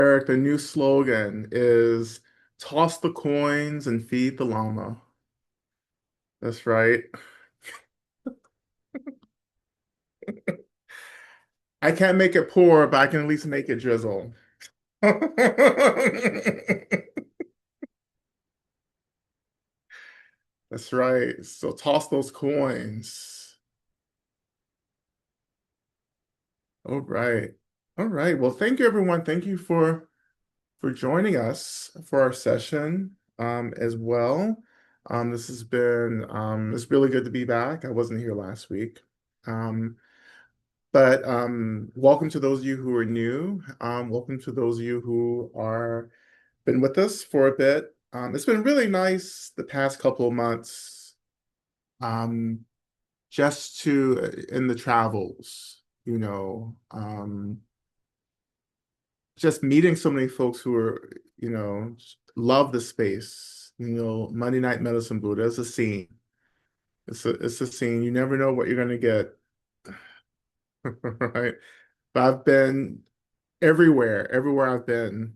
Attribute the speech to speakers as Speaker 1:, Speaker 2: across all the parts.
Speaker 1: Eric, the new slogan is toss the coins and feed the llama. That's right. I can't make it pour, but I can at least make it drizzle. That's right. So toss those coins. All right. All right. Well, thank you, everyone. Thank you for joining us for our session as well. This has been it's really good to be back. I wasn't here last week. Um, But welcome to those of you who are new. Welcome to those of you who are been with us for a bit. It's been really nice the past couple of months, um, just to in the travels, just meeting so many folks who are, love the space. Monday Night Medicine Buddha is a scene. It's a scene. You never know what you're gonna get, right? But I've been everywhere I've been,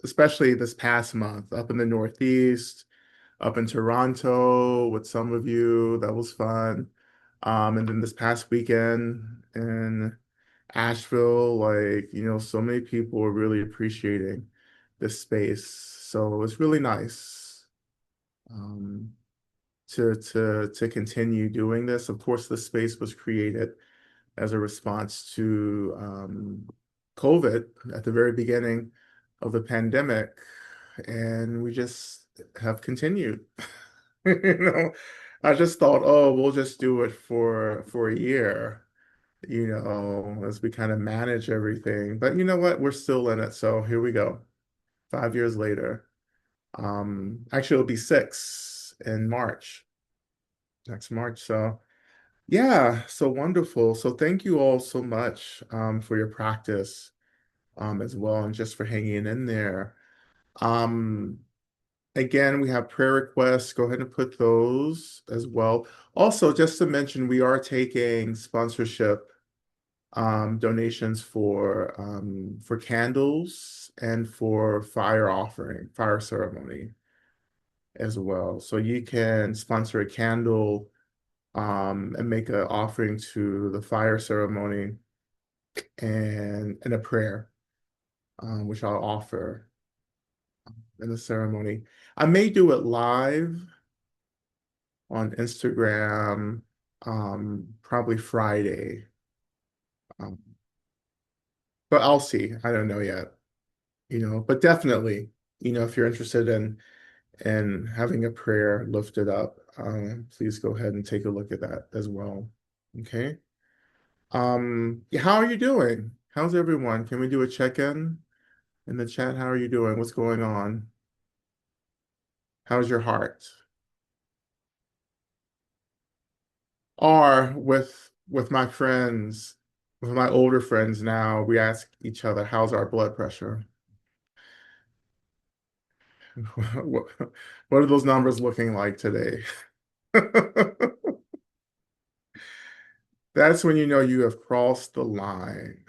Speaker 1: especially this past month, up in the Northeast, up in Toronto with some of you. That was fun. And then this past weekend in Asheville, so many people are really appreciating this space. So it's really nice um, to continue doing this. Of course, the space was created as a response to COVID at the very beginning of the pandemic, and we just have continued. You know, I just thought, oh, we'll just do it for a year, as we kind of manage everything. But you know what? We're still in it, so here we go. 5 years later. Actually, it'll be six in March, next March. So. Yeah, so wonderful. So thank you all so much for your practice as well and just for hanging in there. Um, Again, we have prayer requests. Go ahead and put those as well. Also, just to mention, we are taking sponsorship donations for candles and for fire ceremony as well. So you can sponsor a candle and make an offering to the fire ceremony and a prayer, which I'll offer in the ceremony. I may do it live on Instagram, probably Friday, um, but I'll see. I don't know yet, but definitely, if you're interested in having a prayer lifted up, please go ahead and take a look at that as well. Okay. Yeah, how are you doing? How's everyone? Can we do a check-in in the chat? How are you doing? What's going on? How's your heart? Or with my friends, with my older friends now, we ask each other, how's our blood pressure? What, what are those numbers looking like today? That's when you know you have crossed the line.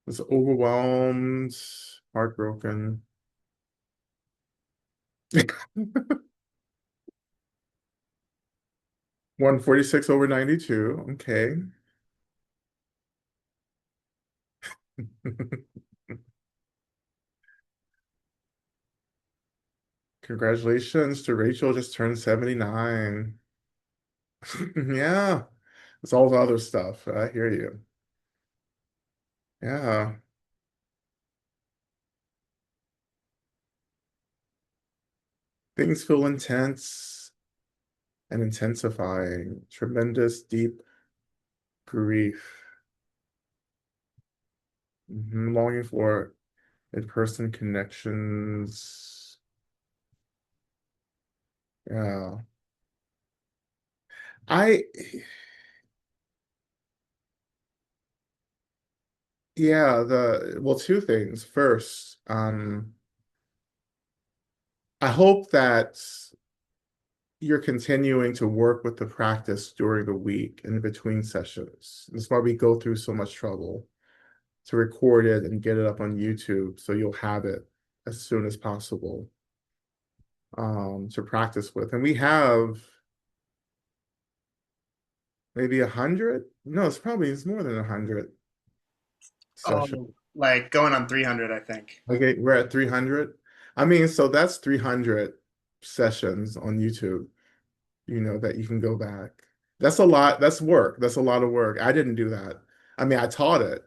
Speaker 1: It's overwhelmed, heartbroken. 146 over 92. Okay. Congratulations to Rachel, just turned 79. Yeah, it's all the other stuff. I hear you. Yeah, things feel intense and intensifying. Tremendous, deep grief. Longing for in-person connections. Yeah. I, yeah, well, two things. First, I hope that you're continuing to work with the practice during the week and in between sessions. That's why we go through so much trouble to record it and get it up on YouTube so you'll have it as soon as possible to practice with. And we have maybe 100. No, it's more than 100 sessions.
Speaker 2: Oh, like going on 300, I think.
Speaker 1: Okay, we're at 300. I mean, so that's 300 sessions on YouTube, that you can go back. That's a lot. That's work. That's a lot of work. I didn't do that. I mean, I taught it,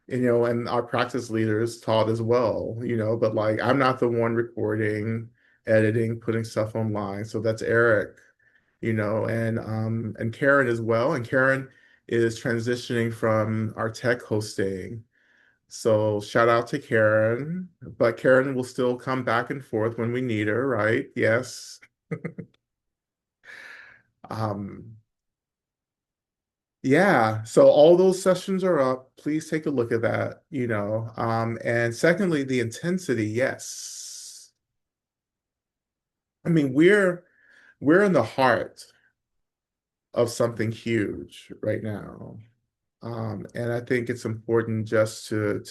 Speaker 1: and our practice leaders taught as well, but like I'm not the one recording, editing, putting stuff online. So that's Eric, and Karen as well. And Karen is transitioning from our tech hosting. So shout out to Karen, but Karen will still come back and forth when we need her, right? Yes. Um, yeah, so all those sessions are up. Please take a look at that. And secondly, the intensity, yes. I mean, we're in the heart of something huge right now. And I think it's important just to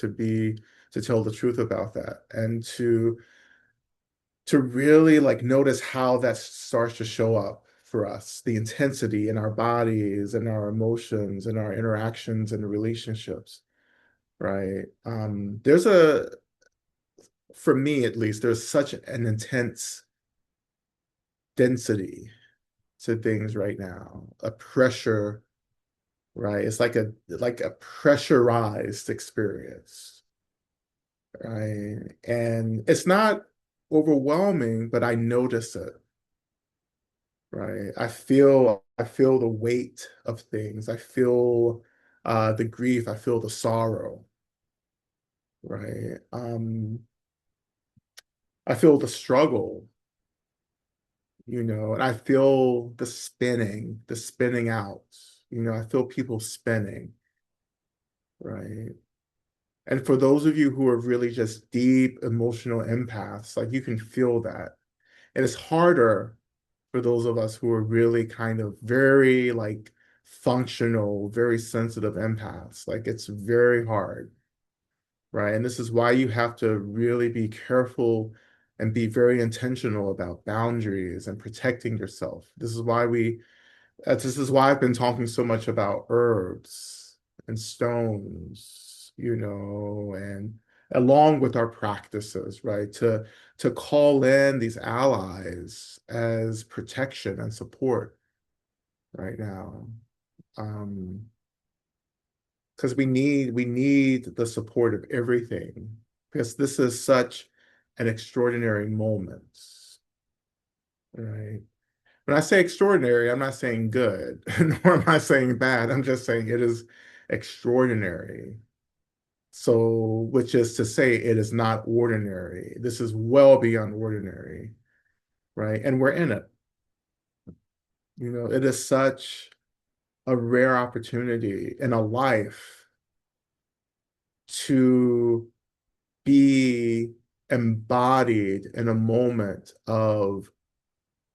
Speaker 1: tell the truth about that and to really like notice how that starts to show up for us, the intensity in our bodies and our emotions and our interactions and relationships, right? For me at least, there's such an intense density to things right now, a pressure, right? It's like a pressurized experience, right? And it's not overwhelming, but I notice it. Right. I feel the weight of things. I feel the grief. I feel the sorrow. Right. I feel the struggle, and I feel the spinning out. I feel people spinning. Right. And for those of you who are really just deep emotional empaths, like you can feel that. And it's harder for those of us who are really kind of very like functional, very sensitive empaths. Like it's very hard, right? And this is why you have to really be careful and be very intentional about boundaries and protecting yourself. This is why I've been talking so much about herbs and stones, and along with our practices, right? To call in these allies as protection and support right now. Um, because we need the support of everything because this is such an extraordinary moment, right? When I say extraordinary, I'm not saying good, nor am I saying bad. I'm just saying it is extraordinary. So, which is to say, it is not ordinary. This is well beyond ordinary, right? And we're in it. It is such a rare opportunity in a life to be embodied in a moment of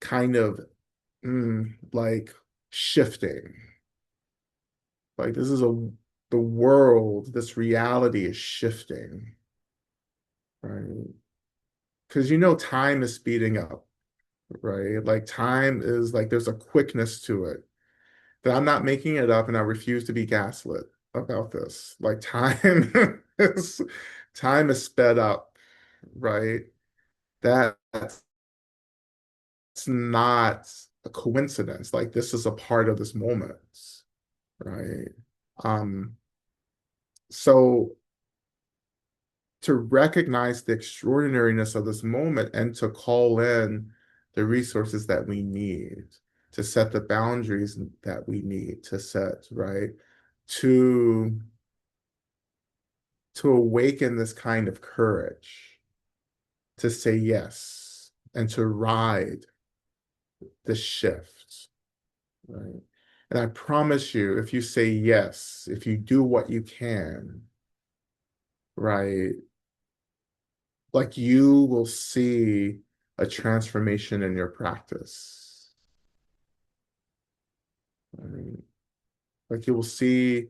Speaker 1: kind of like shifting. Like the world, this reality is shifting, right? Because time is speeding up, right? Like time is like there's a quickness to it that I'm not making it up, and I refuse to be gaslit about this. Like is time is sped up, right? That's not a coincidence. Like this is a part of this moment, right? Um, so to recognize the extraordinariness of this moment and to call in the resources that we need, to set the boundaries that we need to set, right? To to awaken this kind of courage to say yes and to ride the shift, right? And I promise you, if you say yes, if you do what you can, right, like you will see a transformation in your practice. Like you will see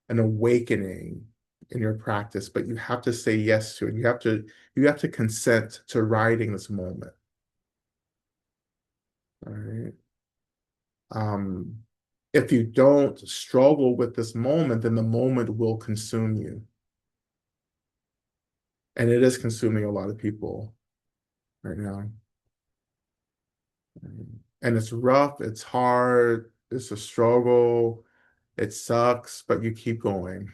Speaker 1: an awakening in your practice, but you have to say yes to it. You have to consent to riding this moment. All right. Um, if you don't struggle with this moment, then the moment will consume you. And it is consuming a lot of people right now. And it's rough, it's hard, it's a struggle, it sucks, but you keep going.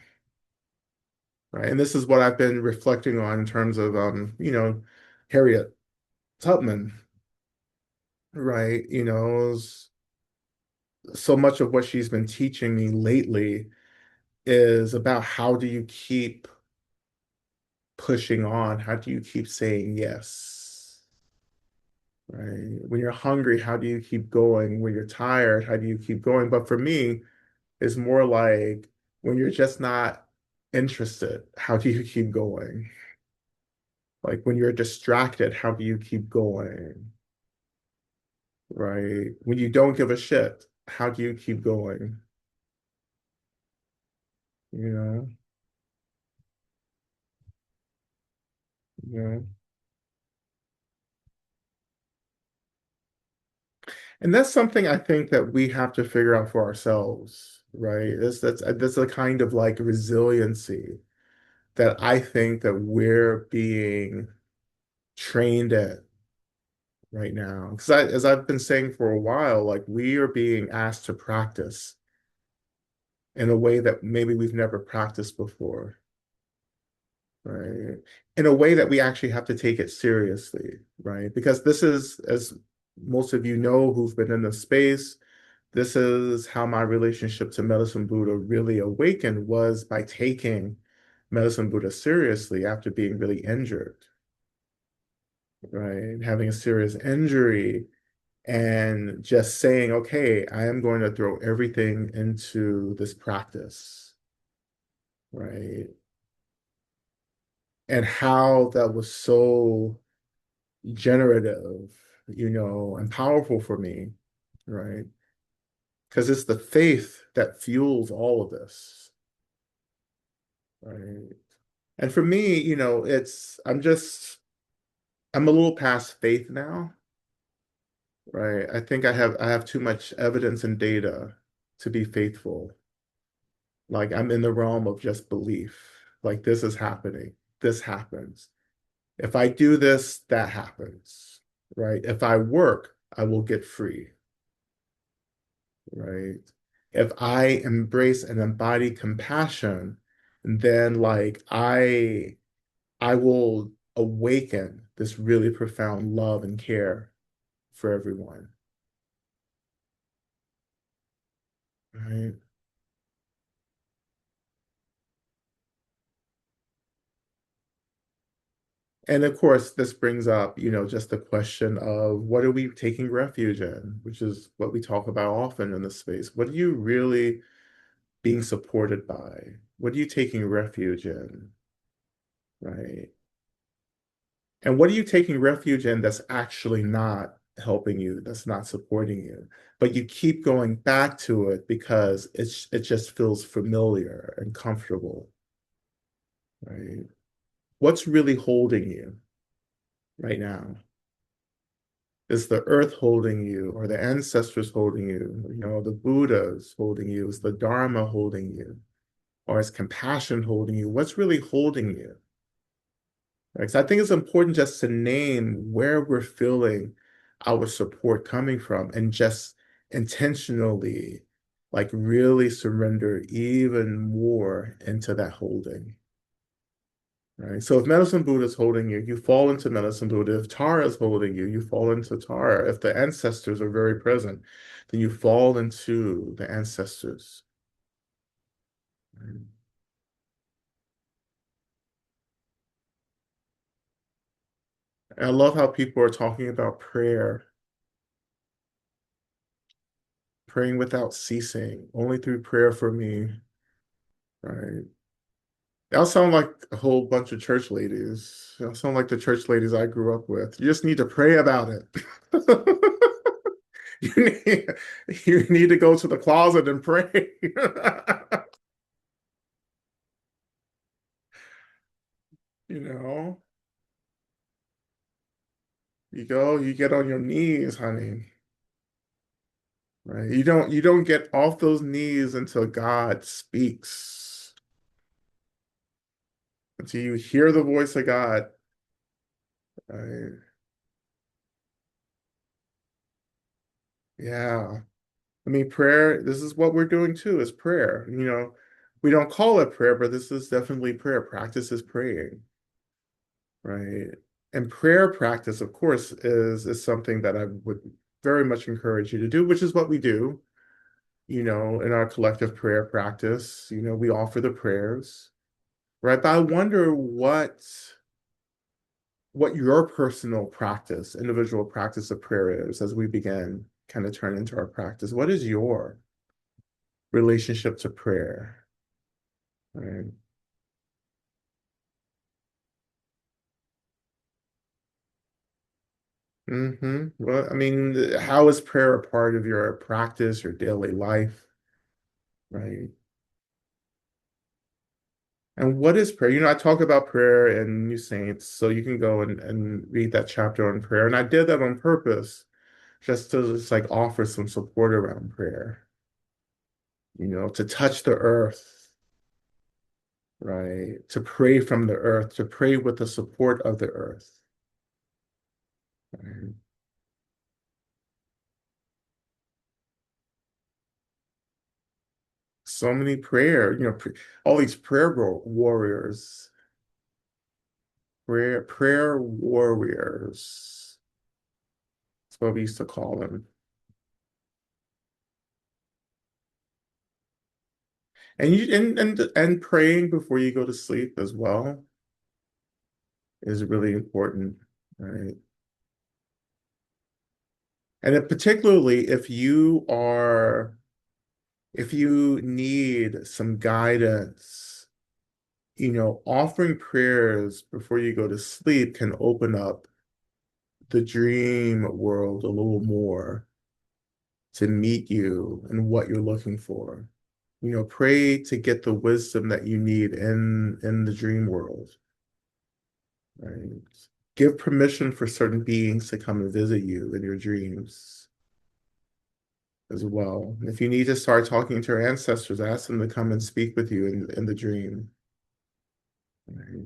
Speaker 1: Right. And this is what I've been reflecting on in terms of Harriet Tubman, right? So much of what she's been teaching me lately is about how do you keep pushing on? How do you keep saying yes? Right? When you're hungry, how do you keep going? When you're tired, how do you keep going? But for me, it's more like when you're just not interested, how do you keep going? Like when you're distracted, how do you keep going? Right? When you don't give a shit, how do you keep going? You know? You know? And that's something I think that we have to figure out for ourselves, right? That's a kind of like resiliency that I think that we're being trained at right now. Because as I've been saying for a while, like we are being asked to practice in a way that maybe we've never practiced before, right? In a way that we actually have to take it seriously, right? Because this is, as most of you know who've been in the space, this is how my relationship to Medicine Buddha really awakened was by taking Medicine Buddha seriously after being really injured, right? Having a serious injury and just saying, okay, I am going to throw everything into this practice, right? And how that was so generative, and powerful for me, right? Because it's the faith that fuels all of this, right? And for me, I'm a little past faith now, right? I think I have too much evidence and data to be faithful. Like I'm in the realm of just belief. Like this is happening. This happens. If I do this, that happens, right? If I work, I will get free, right? If I embrace and embody compassion, then like I will awaken this really profound love and care for everyone, right? And of course, this brings up, just the question of what are we taking refuge in, which is what we talk about often in this space. What are you really being supported by? What are you taking refuge in, right? And what are you taking refuge in that's actually not helping you, that's not supporting you? But you keep going back to it because it just feels familiar and comfortable, right? What's really holding you right now? Is the earth holding you, or the ancestors holding you? The Buddha's holding you? Is the Dharma holding you? Or is compassion holding you? What's really holding you? Right? So I think it's important just to name where we're feeling our support coming from and just intentionally, like really surrender even more into that holding. Right. So if Medicine Buddha is holding you, you fall into Medicine Buddha. If Tara is holding you, you fall into Tara. If the ancestors are very present, then you fall into the ancestors. Right? And I love how people are talking about prayer, praying without ceasing, only through prayer for me. Right. Y'all sound like a whole bunch of church ladies. Y'all sound like the church ladies I grew up with. You just need to pray about it. You need, you need to go to the closet and pray. You know, you go, you get on your knees, honey. Right? You don't get off those knees until God speaks, until you hear the voice of God. Right? Yeah. I mean, prayer, this is what we're doing too, is prayer. We don't call it prayer, but this is definitely prayer. Practice is praying, right? And prayer practice, of course, is something that I would very much encourage you to do, which is what we do, in our collective prayer practice. We offer the prayers, right? But I wonder what your personal practice, individual practice of prayer is as we begin kind of turn into our practice. What is your relationship to prayer? Right. Well, I mean, how is prayer a part of your practice, your daily life, right? And what is prayer? I talk about prayer in New Saints, so you can go and read that chapter on prayer. And I did that on purpose, just like offer some support around prayer, to touch the earth, right? To pray from the earth, to pray with the support of the earth. Right? So many all these warriors, prayer warriors. That's what we used to call them. And praying before you go to sleep as well is really important, right? And particularly if you need some guidance, offering prayers before you go to sleep can open up the dream world a little more to meet you and what you're looking for. Pray to get the wisdom that you need in the dream world, right? Give permission for certain beings to come and visit you in your dreams as well. If you need to start talking to your ancestors, ask them to come and speak with you in the dream. Right?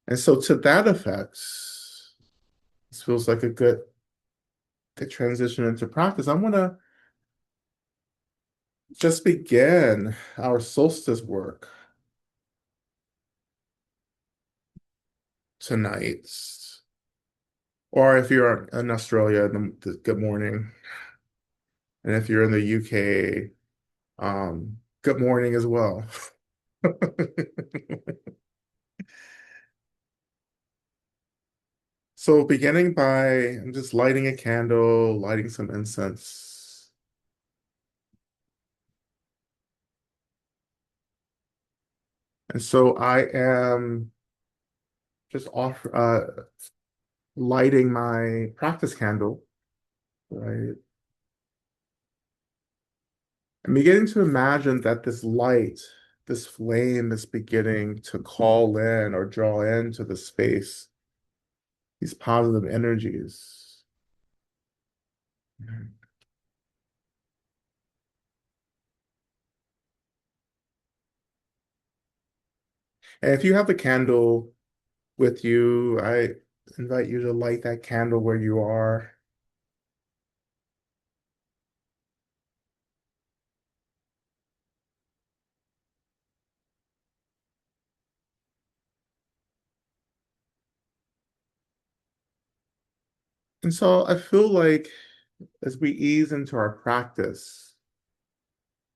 Speaker 1: And so to that effect, this feels like a good transition into practice. I want to just begin our solstice work tonight. Or if you're in Australia, good morning. And if you're in the UK, good morning as well. So beginning by, I'm just lighting a candle, lighting some incense. And so I am just lighting my practice candle, right? I'm beginning to imagine that this light, this flame is beginning to call in or draw into the space, these positive energies. And if you have the candle with you, I invite you to light that candle where you are. And so I feel like as we ease into our practice,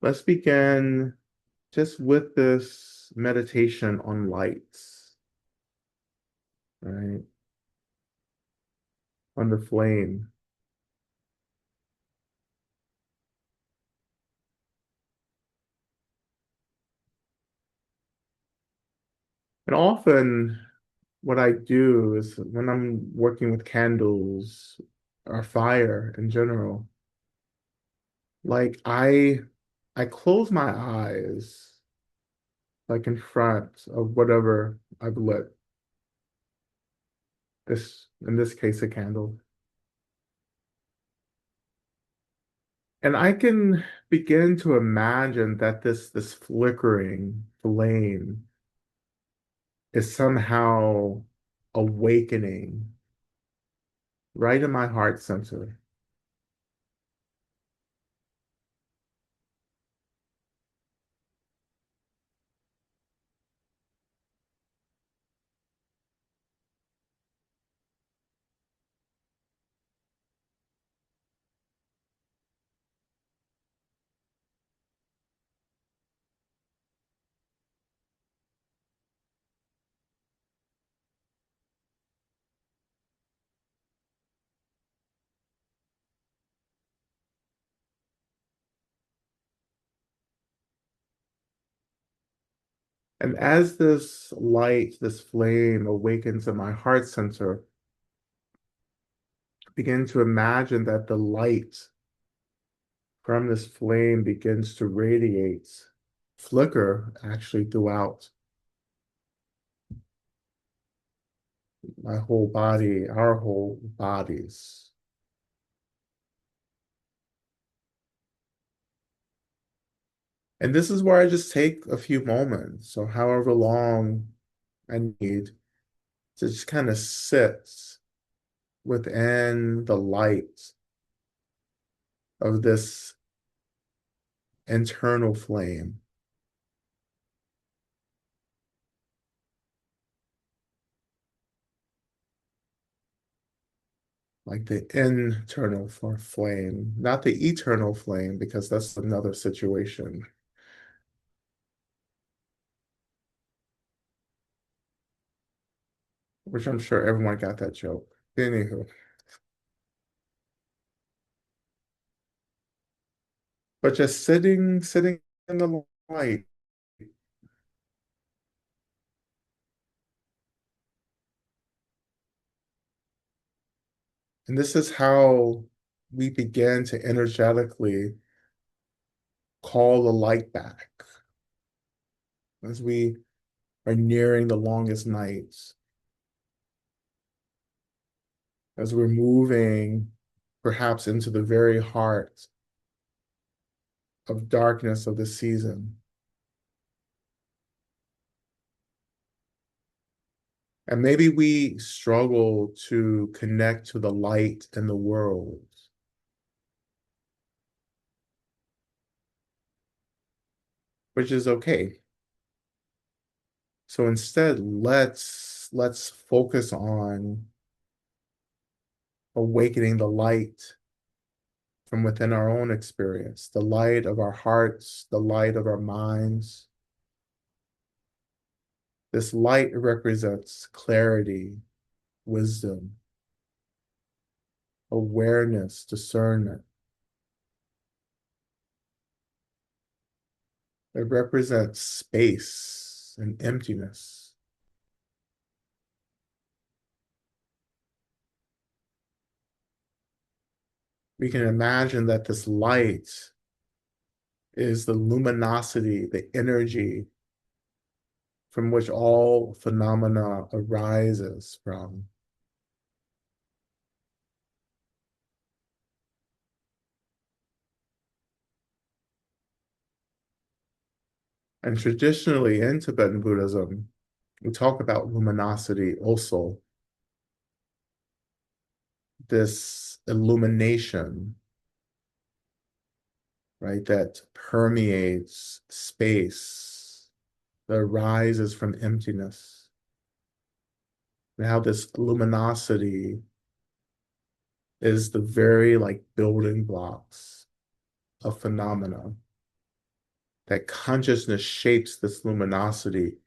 Speaker 1: let's begin just with this meditation on lights, right? On the flame. And often what I do is when I'm working with candles, or fire in general. Like I close my eyes like in front of whatever I've lit. This in this case a candle. And I can begin to imagine that this flickering flame is somehow awakening right in my heart center. And as this light, this flame awakens in my heart center, begin to imagine that the light from this flame begins to radiate, flicker actually throughout my whole body, our whole bodies. And this is where I just take a few moments, or however long I need to just kind of sit within the light of this internal flame, like the internal flame, not the eternal flame, because that's another situation, which I'm sure everyone got that joke. Anywho, but just sitting in the light. And this is how we begin to energetically call the light back as we are nearing the longest nights, as we're moving perhaps into the very heart of darkness of the season. And maybe we struggle to connect to the light in the world, which is okay. So instead, let's focus on awakening the light from within our own experience, the light of our hearts, the light of our minds. This light represents clarity, wisdom, awareness, discernment. It represents space and emptiness. We can imagine that this light is the luminosity, the energy from which all phenomena arises from. And traditionally in Tibetan Buddhism, we talk about luminosity also, this illumination, right, that permeates space, that arises from emptiness. And how this luminosity is the very like building blocks of phenomena, that consciousness shapes this luminosity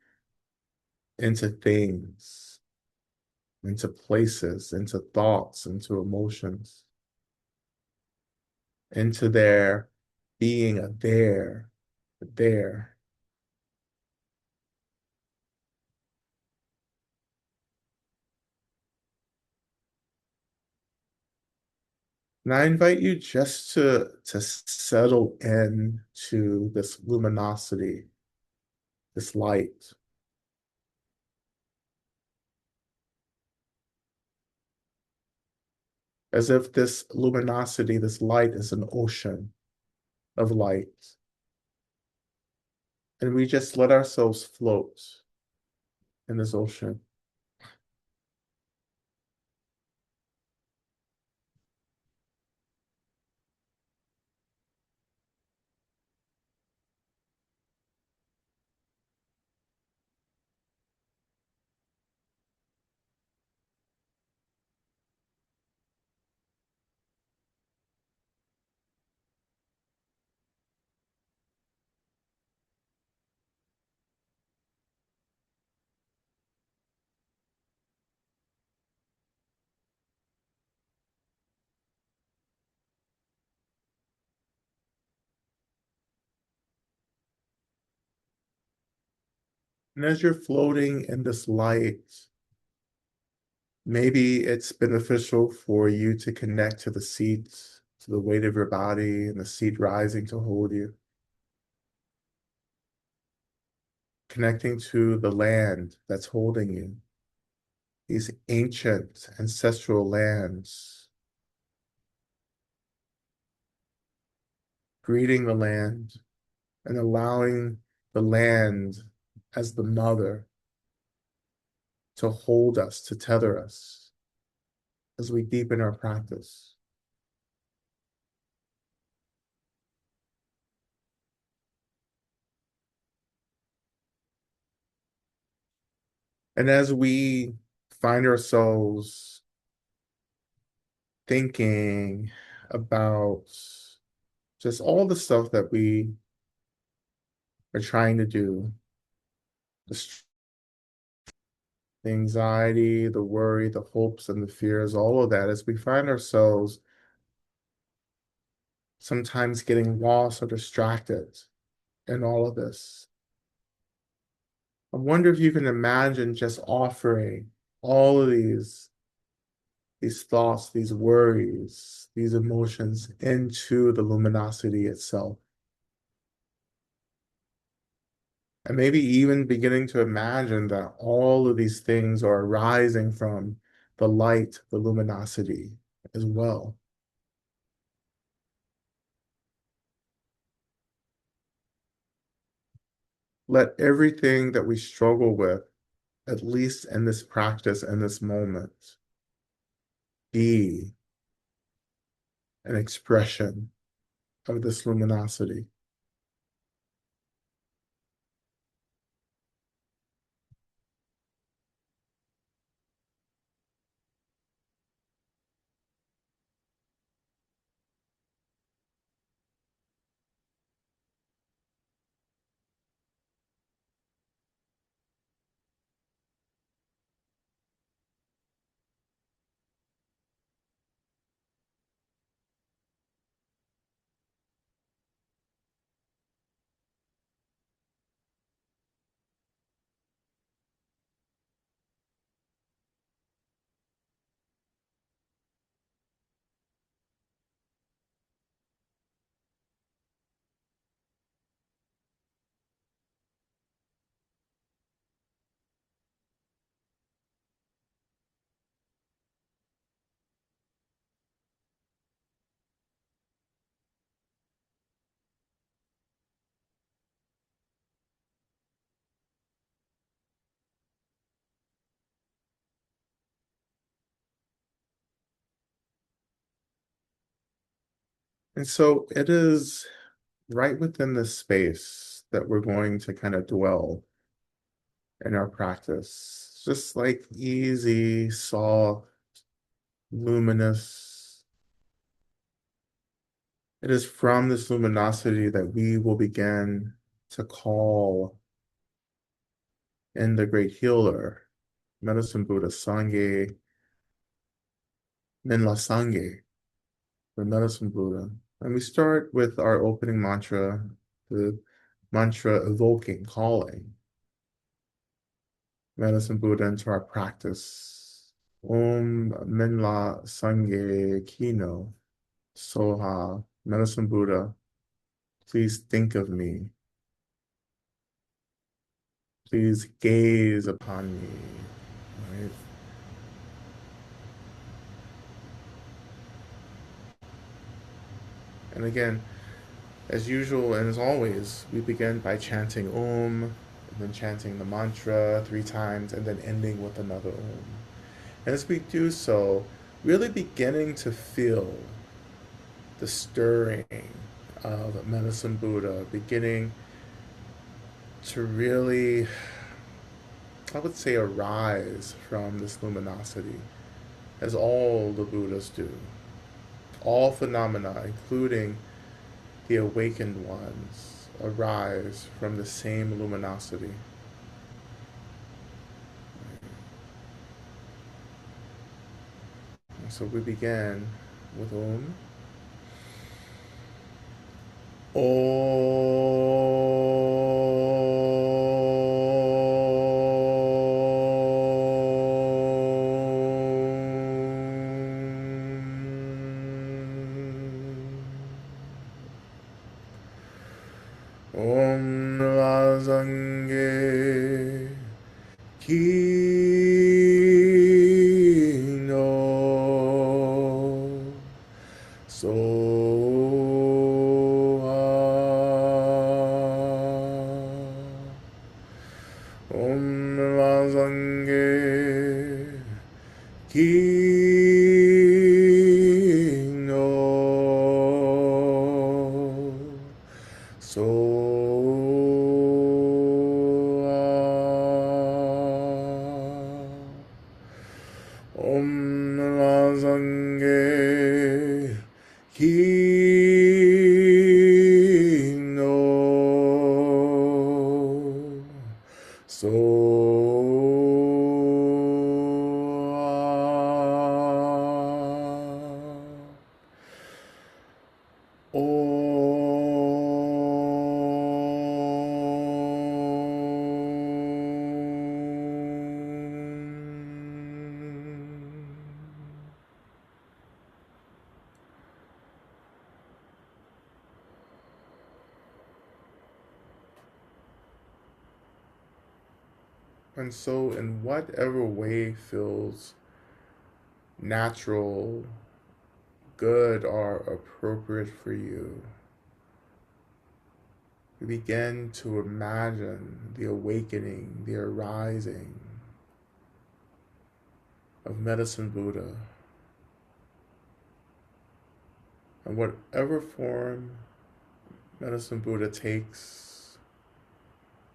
Speaker 1: into things, into places, into thoughts, into emotions, into their being a there. And I invite you just to settle in to this luminosity, this light, as if this luminosity, this light is an ocean of light. And we just let ourselves float in this ocean. And as you're floating in this light, maybe it's beneficial for you to connect to the seat, to the weight of your body, and the seat rising to hold you, connecting to the land that's holding you, these ancient ancestral lands, greeting the land and allowing the land as the mother to hold us, to tether us as we deepen our practice. And as we find ourselves thinking about just all the stuff that we are trying to do, the anxiety, the worry, the hopes, and the fears, all of that, as we find ourselves sometimes getting lost or distracted in all of this. I wonder if you can imagine just offering all of these thoughts, these worries, these emotions into the luminosity itself. And maybe even beginning to imagine that all of these things are arising from the light, the luminosity as well. Let everything that we struggle with, at least in this practice, in this moment, be an expression of this luminosity. And so it is right within this space that we're going to kind of dwell in our practice. Just like easy, soft, luminous. It is from this luminosity that we will begin to call in the great healer, Medicine Buddha Sangye, Minla Sangye, the Medicine Buddha. And we start with our opening mantra, the mantra evoking, calling Medicine Buddha into our practice. Om Minla Sangye Kino. Soha, Medicine Buddha, please think of me. Please gaze upon me. Right? And again, as usual and as always, we begin by chanting Om, and then chanting the mantra 3 times, and then ending with another Om. And as we do so, really beginning to feel the stirring of Medicine Buddha, beginning to really, I would say, arise from this luminosity, as all the Buddhas do. All phenomena, including the awakened ones, arise from the same luminosity. And so we begin with Om. Om Vazange Kino Om Vazange Kino Om Vazange Kino And so, in whatever way feels natural, good, or appropriate for you, we begin to imagine the awakening, the arising of Medicine Buddha. And whatever form Medicine Buddha takes,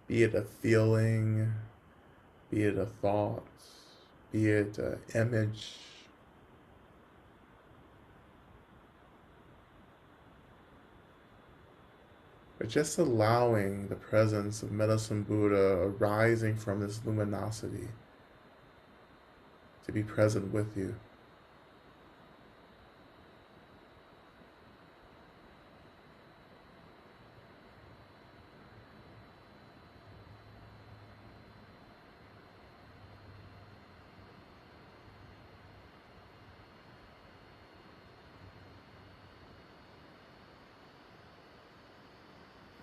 Speaker 1: be it a feeling, be it a thought, be it an image, but just allowing the presence of Medicine Buddha arising from this luminosity to be present with you.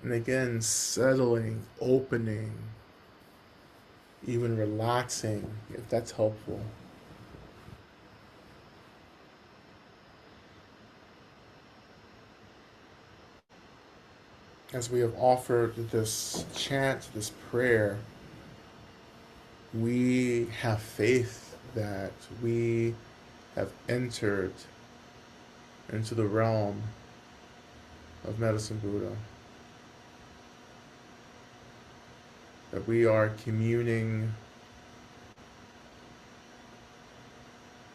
Speaker 1: And again, settling, opening, even relaxing, if that's helpful. As we have offered this chant, this prayer, we have faith that we have entered into the realm of Medicine Buddha, that we are communing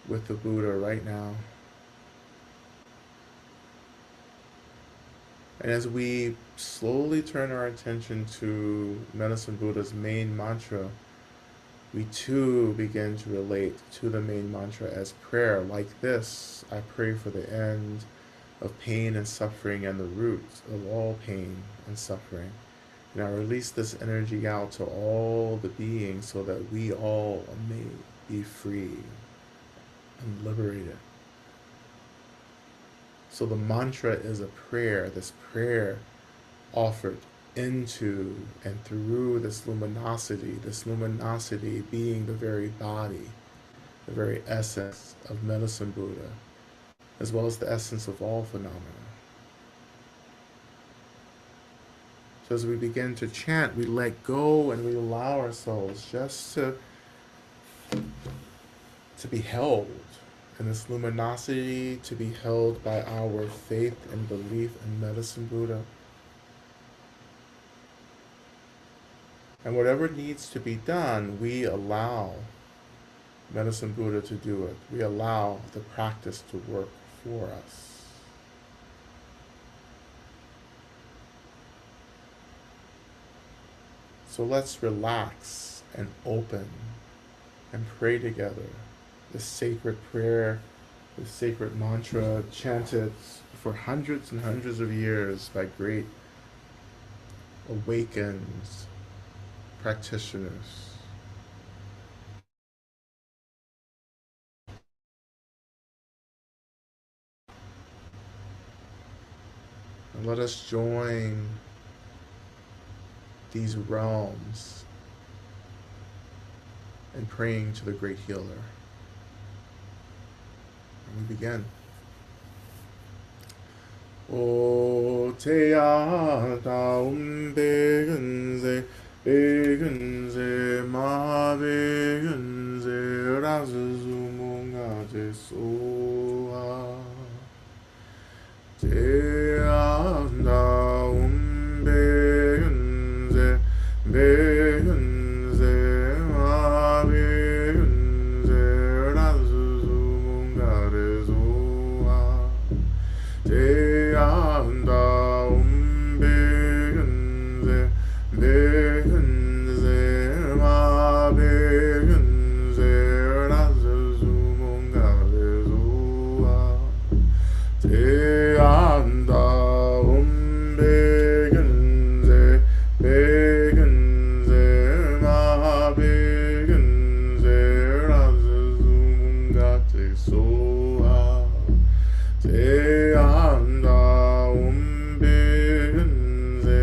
Speaker 1: with the Buddha right now. And as we slowly turn our attention to Medicine Buddha's main mantra, we too begin to relate to the main mantra as prayer. Like this, I pray for the end of pain and suffering and the root of all pain and suffering. And I release this energy out to all the beings so that we all may be free and liberated. So the mantra is a prayer, this prayer offered into and through this luminosity being the very body, the very essence of Medicine Buddha, as well as the essence of all phenomena. So as we begin to chant, we let go and we allow ourselves just to be held in this luminosity, to be held by our faith and belief in Medicine Buddha. And whatever needs to be done, we allow Medicine Buddha to do it. We allow the practice to work for us. So let's relax and open and pray together the sacred prayer, the sacred mantra chanted for hundreds and hundreds of years by great awakened practitioners. And let us join these realms in praying to the great healer. And we begin. O te ata begunze, begunze, ma begunze, razuzumunga te soa. Te ata begunze, begunze, ma begunze, razuzumunga te soa. Te anda begunze, begunze, ma begunze, razuzumunga rezua. Te anda begunze, begunze, ma begunze, razuzumunga te soa. Te anda begunze,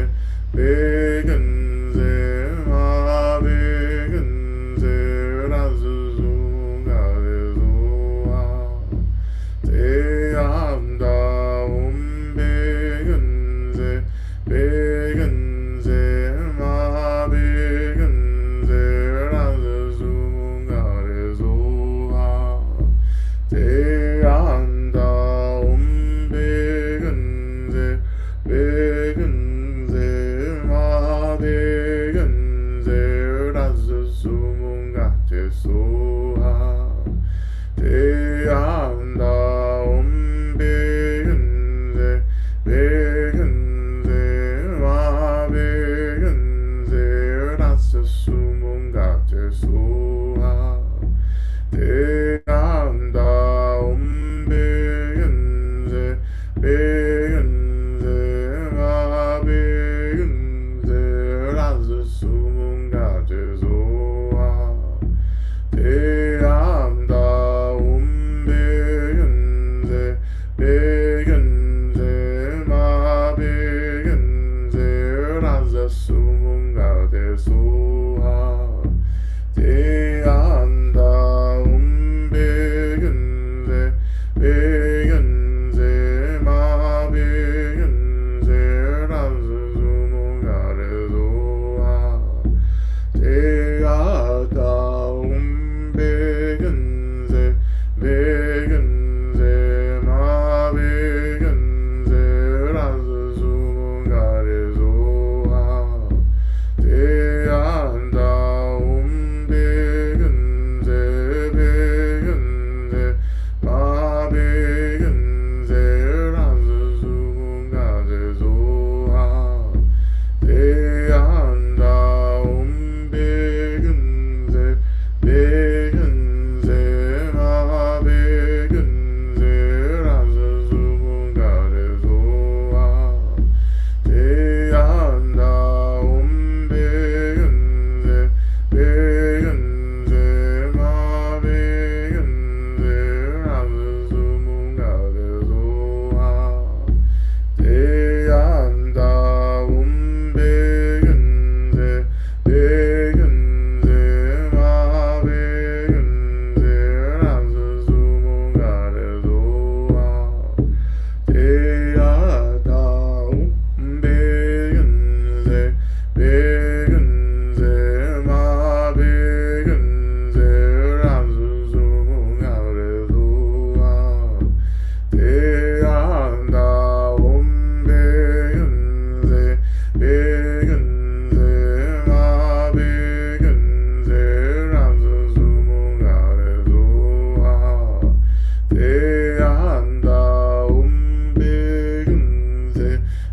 Speaker 1: begunze, ma begunze, razuzumunga rezua. Te anda begunze, begunze, ma begunze, razuzumunga rezua. Te anda begunze, begunze, ma begunze, razuzumunga te soa. Te anda begunze, begunze, ma begunze, razuzumunga te soa. Te anda begunze, begunze, ma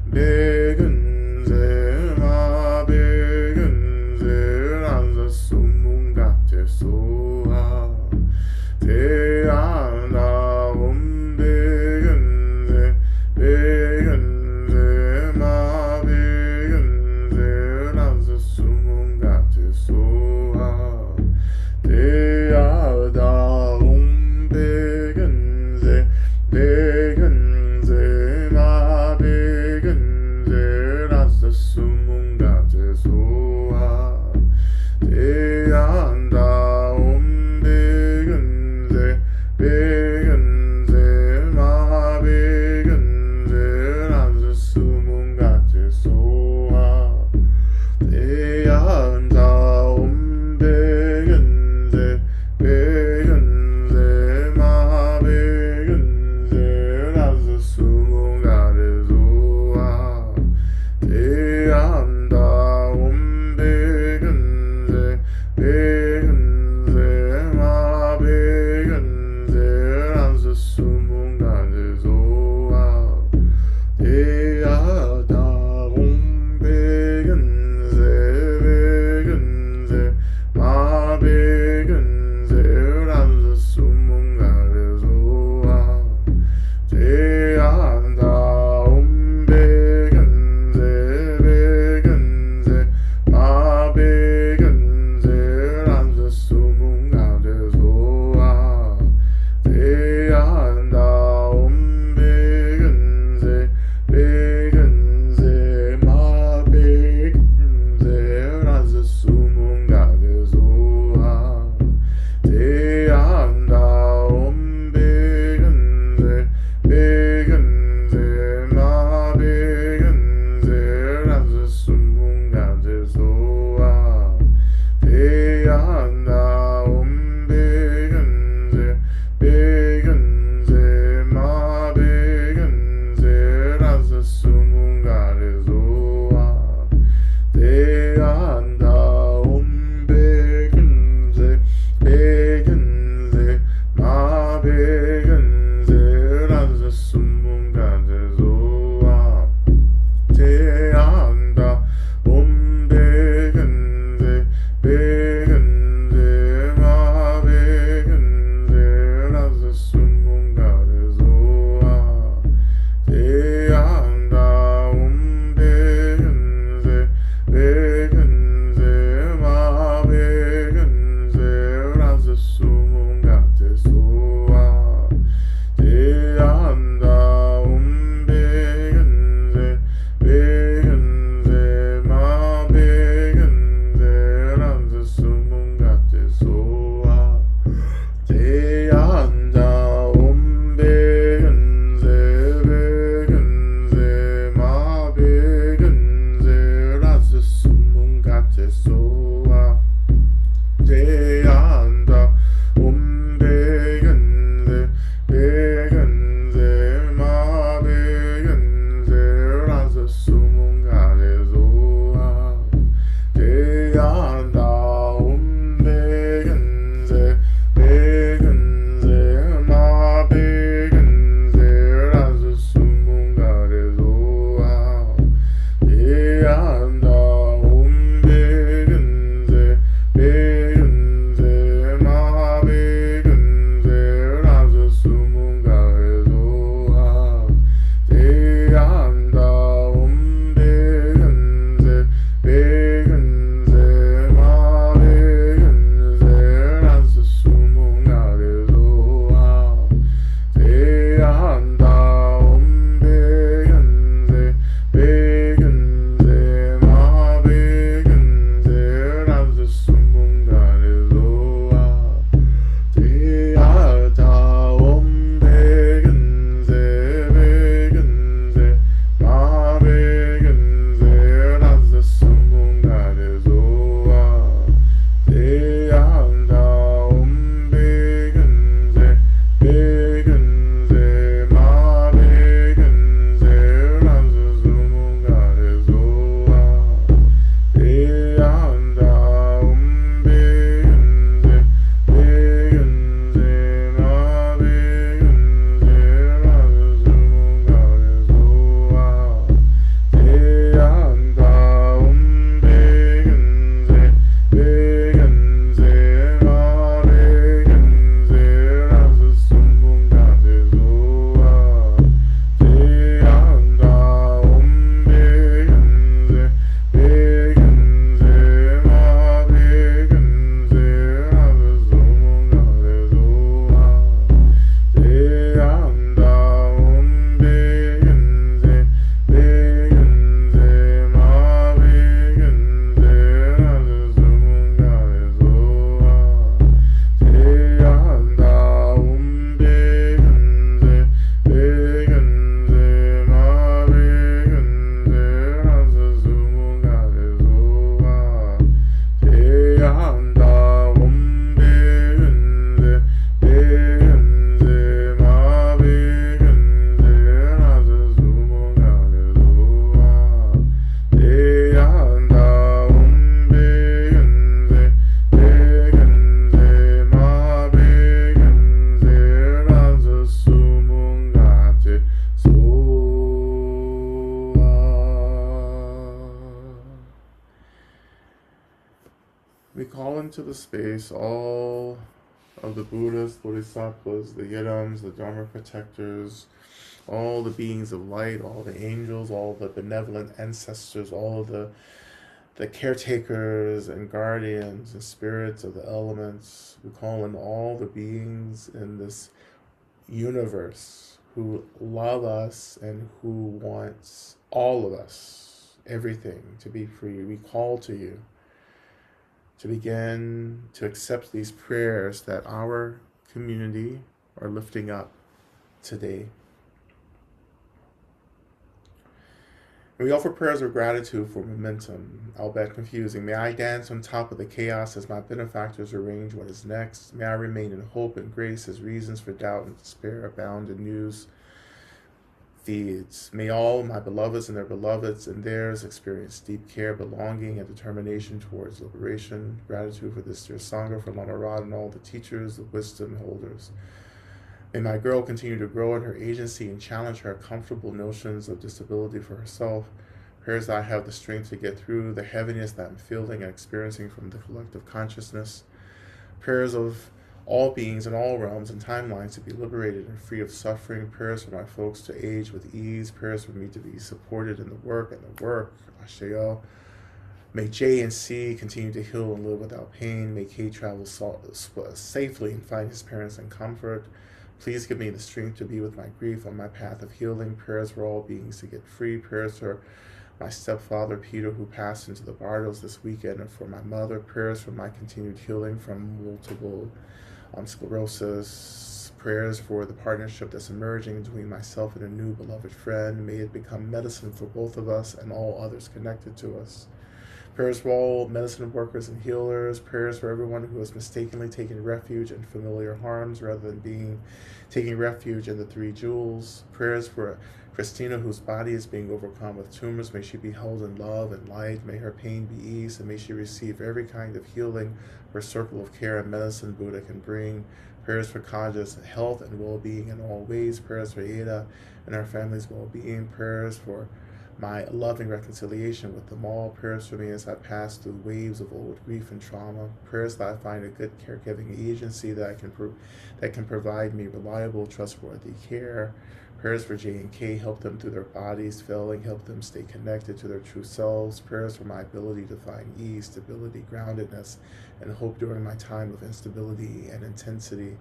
Speaker 1: Begenze, ma begenze, lanza sumum gate soa. Te ana begenze, begenze, ma begenze, lanza sumum gate soa. Te ada begenze, begenze, ma begenze, We call into the space all of the Buddhas, Bodhisattvas, the Yidams, the Dharma protectors, all the beings of light, all the angels, all the benevolent ancestors, all of the caretakers and guardians and spirits of the elements. We call in all the beings in this universe who love us and who wants all of us, everything, to be free. We call to you to begin to accept these prayers that our community are lifting up today. And we offer prayers of gratitude for momentum, albeit confusing. May I dance on top of the chaos as my benefactors arrange what is next. May I remain in hope and grace as reasons for doubt and despair abound in news feeds. May all my beloveds and their beloveds and theirs experience deep care, belonging, and determination towards liberation. Gratitude for this dear Sangha, for Lama Rod and all the teachers, the wisdom holders. May my girl continue to grow in her agency and challenge her comfortable notions of disability for herself. Prayers that I have the strength to get through the heaviness that I'm feeling and experiencing from the collective consciousness. Prayers of all beings in all realms and timelines to be liberated and free of suffering. Prayers for my folks to age with ease. Prayers for me to be supported in the work Asheo. May J and C continue to heal and live without pain. May K travel safely and find his parents in comfort. Please give me the strength to be with my grief on my path of healing. Prayers for all beings to get free. Prayers for my stepfather, Peter, who passed into the Bardos this weekend, and for my mother. Prayers for my continued healing from multiple sclerosis. Prayers for the partnership that's emerging between myself and a new beloved friend. May it become medicine for both of us and all others connected to us. Prayers for all medicine workers and healers. Prayers for everyone who has mistakenly taken refuge in familiar harms rather than taking refuge in the three jewels. Prayers for Christina, whose body is being overcome with tumors. May she be held in love and light. May her pain be eased, and may she receive every kind of healing her circle of care and medicine Buddha can bring. Prayers for Kaja's health and well-being in all ways. Prayers for Ada and our family's well-being. Prayers for my loving reconciliation with them all. Prayers for me as I pass through waves of old grief and trauma. Prayers that I find a good caregiving agency that can provide me reliable, trustworthy care. Prayers for J and K, help them through their bodies failing, help them stay connected to their true selves. Prayers for my ability to find ease, stability, groundedness, and hope during my time of instability and intensity.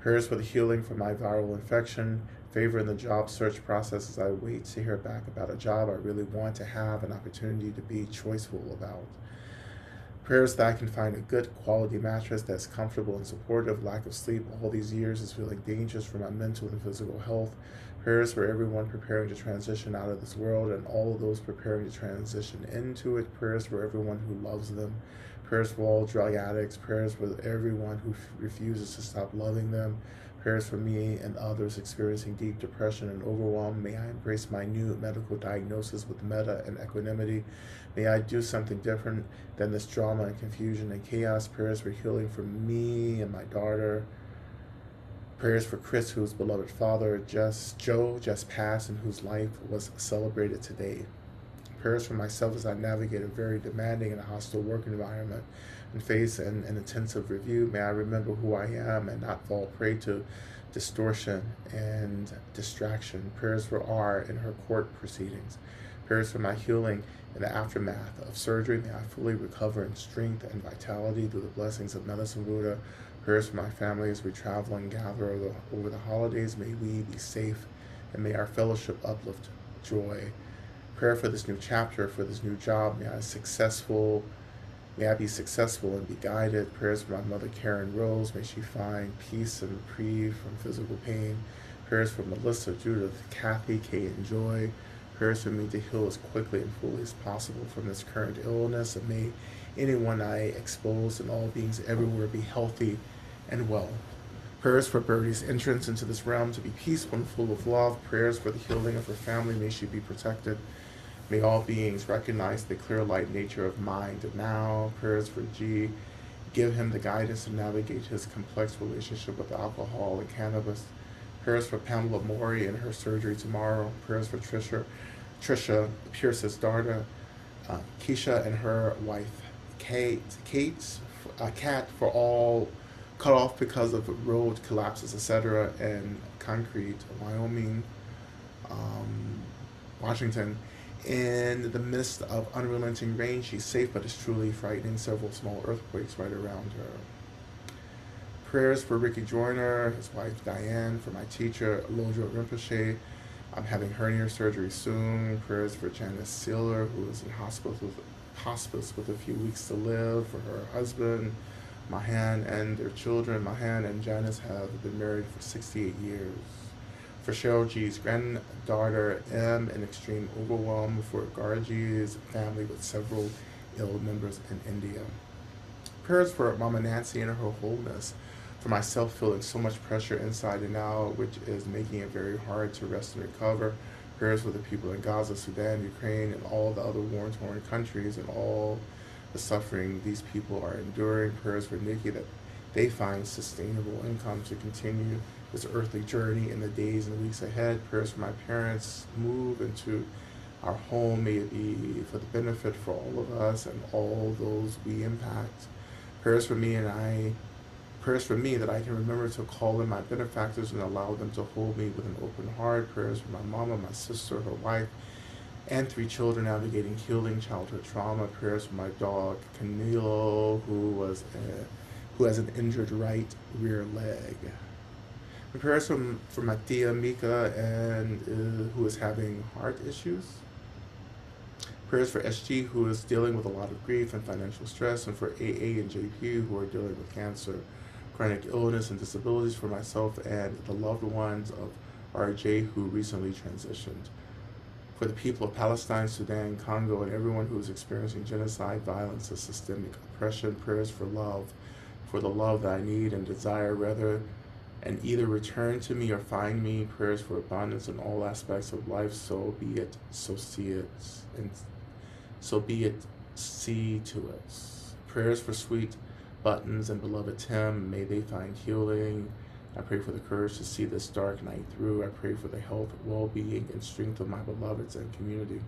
Speaker 1: Prayers for the healing from my viral infection, favor in the job search process as I wait to hear back about a job I really want to have, an opportunity to be choiceful about. Prayers that I can find a good quality mattress that's comfortable and supportive. Lack of sleep all these years is feeling dangerous for my mental and physical health. Prayers for everyone preparing to transition out of this world and all of those preparing to transition into it. Prayers for everyone who loves them. Prayers for all drug addicts. Prayers for everyone who refuses to stop loving them. Prayers for me and others experiencing deep depression and overwhelm. May I embrace my new medical diagnosis with meta and equanimity. May I do something different than this drama and confusion and chaos. Prayers for healing for me and my daughter. Prayers for Chris, whose beloved father, Joe, just passed and whose life was celebrated today. Prayers for myself as I navigate a very demanding and hostile work environment and face an intensive review. May I remember who I am and not fall prey to distortion and distraction. Prayers for R in her court proceedings. Prayers for my healing in the aftermath of surgery. May I fully recover in strength and vitality through the blessings of Medicine Buddha. Prayers for my family as we travel and gather over the holidays. May we be safe, and may our fellowship uplift joy. Prayer for this new chapter, for this new job. May I be successful and be guided. Prayers for my mother, Karen Rose. May she find peace and reprieve from physical pain. Prayers for Melissa, Judith, Kathy, Kate, and Joy. Prayers for me to heal as quickly and fully as possible from this current illness. And may anyone I expose and all beings everywhere be healthy and well. Prayers for Birdie's entrance into this realm to be peaceful and full of love. Prayers for the healing of her family. May she be protected. May all beings recognize the clear light nature of mind now. Prayers for G. Give him the guidance to navigate his complex relationship with alcohol and cannabis. Prayers for Pamela Mori and her surgery tomorrow. Prayers for Trisha Pierce's daughter, Keisha, and her wife, Kate, a cat for all cut off because of road collapses, etc., in Concrete, Wyoming, um, Washington. In the midst of unrelenting rain, she's safe, but it's truly frightening. Several small earthquakes right around her. Prayers for Ricky Joyner, his wife Diane, for my teacher Lojo Rinpoche. I'm having hernia surgery soon. Prayers for Janice Sealer, who is in hospice with a few weeks to live. For her husband, Mahan, and their children. Mahan and Janice have been married for 68 years. For Cheryl G's granddaughter M, in extreme overwhelm. For Garji's family with several ill members in India. Prayers for Mama Nancy and her wholeness. For myself, feeling so much pressure inside and out, which is making it very hard to rest and recover. Prayers for the people in Gaza, Sudan, Ukraine, and all the other war-torn countries and all the suffering these people are enduring. Prayers for Nikki that they find sustainable income to continue this earthly journey in the days and weeks ahead. Prayers for my parents' move into our home. May it be for the benefit for all of us and all those we impact. Prayers for me and I Prayers for me that I can remember to call in my benefactors and allow them to hold me with an open heart. Prayers for my mama, my sister, her wife, and three children navigating healing childhood trauma. Prayers for my dog, Canelo, who has an injured right rear leg. And prayers for my tia, Mika, and who is having heart issues. Prayers for SG, who is dealing with a lot of grief and financial stress, and for AA and JP, who are dealing with cancer, chronic illness, and disabilities. For myself and the loved ones of RJ, who recently transitioned. For the people of Palestine, Sudan, Congo, and everyone who is experiencing genocide, violence, and systemic oppression. Prayers for love, for the love that I need and desire, rather, and either return to me or find me. Prayers for abundance in all aspects of life. So be it, so see it, and so be it, see to us. Prayers for sweet Buttons and beloved Tim. May they find healing. I pray for the courage to see this dark night through. I pray for the health, well-being, and strength of my beloveds and community.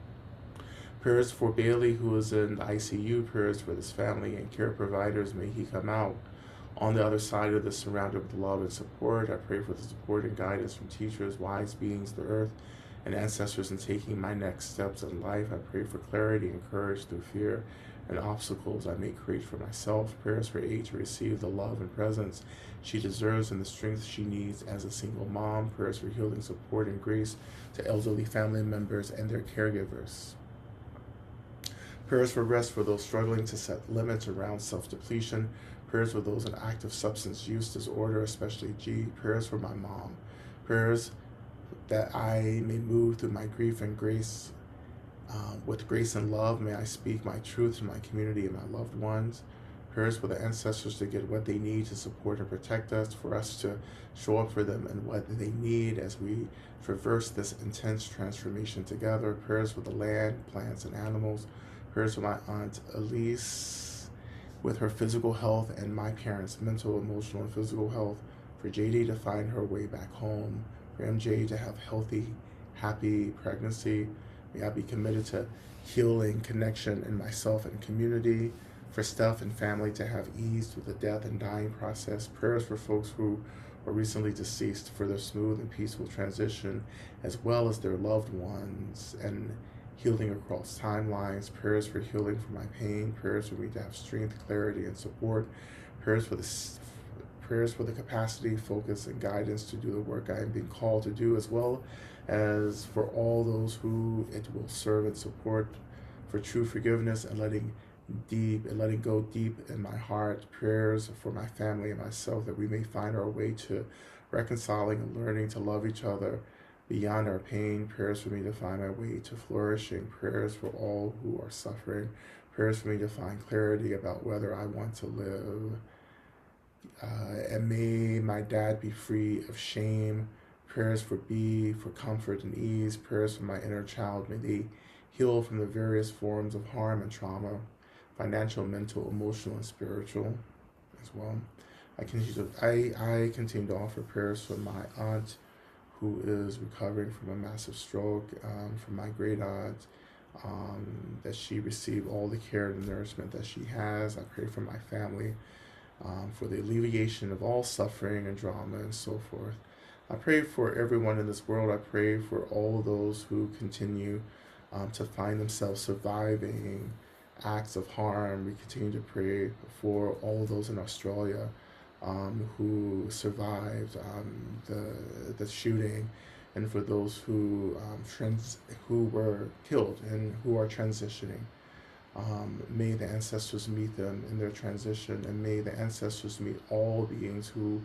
Speaker 1: Prayers for Bailey, who is in the ICU. Prayers for this family and care providers. May he come out on the other side of this, surrounded with love and support. I pray for the support and guidance from teachers, wise beings, the earth, and ancestors in taking my next steps in life. I pray for clarity and courage through fear and obstacles I may create for myself. Prayers for A to receive the love and presence she deserves and the strength she needs as a single mom. Prayers for healing, support, and grace to elderly family members and their caregivers. Prayers for rest for those struggling to set limits around self-depletion. Prayers for those in active substance use disorder, especially G. Prayers for my mom. Prayers that I may move through my grief and grace with grace and love. May I speak my truth to my community and my loved ones. Prayers for the ancestors to get what they need to support and protect us, for us to show up for them and what they need as we traverse this intense transformation together. Prayers for the land, plants, and animals. Prayers for my aunt Elise with her physical health and my parents' mental, emotional, and physical health. For JD to find her way back home. For MJ to have healthy, happy pregnancy. May I be committed to healing, connection in myself and community. For Steph and family to have ease through the death and dying process. Prayers for folks who were recently deceased for their smooth and peaceful transition, as well as their loved ones, and healing across timelines. Prayers for healing for my pain. Prayers for me to have strength, clarity, and support. Prayers for the capacity, focus, and guidance to do the work I am being called to do, as well as for all those who it will serve and support. For true forgiveness and letting go deep in my heart. Prayers for my family and myself that we may find our way to reconciling and learning to love each other beyond our pain. Prayers for me to find my way to flourishing. Prayers for all who are suffering. Prayers for me to find clarity about whether I want to live. And may my dad be free of shame. Prayers for B, for comfort and ease. Prayers for my inner child. May they heal from the various forms of harm and trauma, financial, mental, emotional, and spiritual as well. I continue to offer prayers for my aunt who is recovering from a massive stroke, for my great aunt, that she receive all the care and nourishment that she has. I pray for my family, for the alleviation of all suffering and drama and so forth. I pray for everyone in this world. I pray for all those who continue to find themselves surviving acts of harm. We continue to pray for all those in Australia who survived the shooting, and for those who were killed and who are transitioning. May the ancestors meet them in their transition, and may the ancestors meet all beings who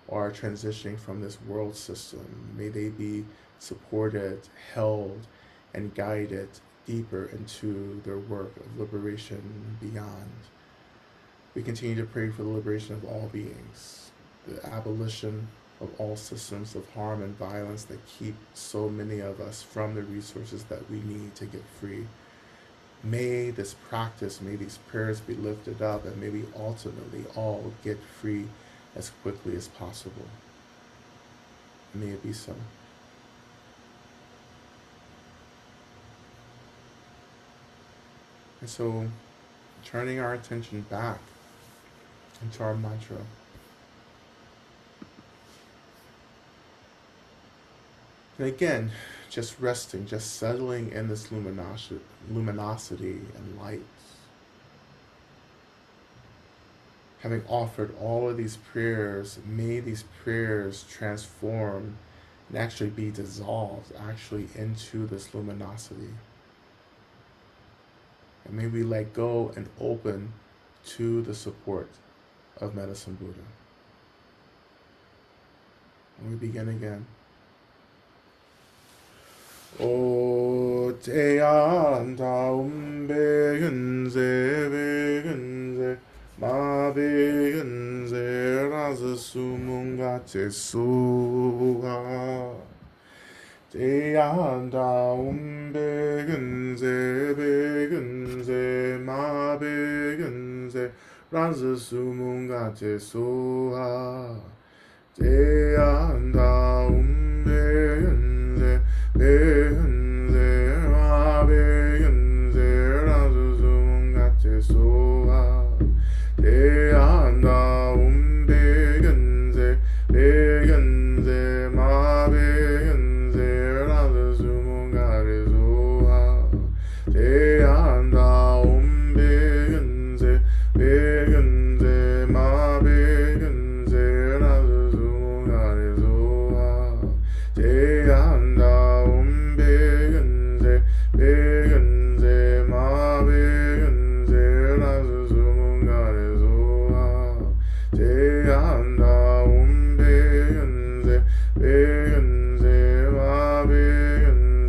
Speaker 1: are transitioning from this world system. May they be supported, held, and guided deeper into their work of liberation beyond. We continue to pray for the liberation of all beings, the abolition of all systems of harm and violence that keep so many of us from the resources that we need to get free. May this practice, may these prayers be lifted up, and may we ultimately all get free as quickly as possible. May it be so. And so, turning our attention back into our mantra, and again, just resting, just settling in this luminosity and light. Having offered all of these prayers, may these prayers transform and actually be dissolved actually into this luminosity. And may we let go and open to the support of Medicine Buddha. And we begin again. O te anda begenze begenze ma begenze razasumunga te suha te anda begenze begenze ma begenze razasumunga te suha te anda begenze begenze ma begenze razasumunga te suha te anda begenze begenze ma begenze razasumunga te suha te anda begenze begenze ma begenze razasumunga te suha te anda begenze begenze ma begenze razasumunga te suha te anda begenze begenze ma begenze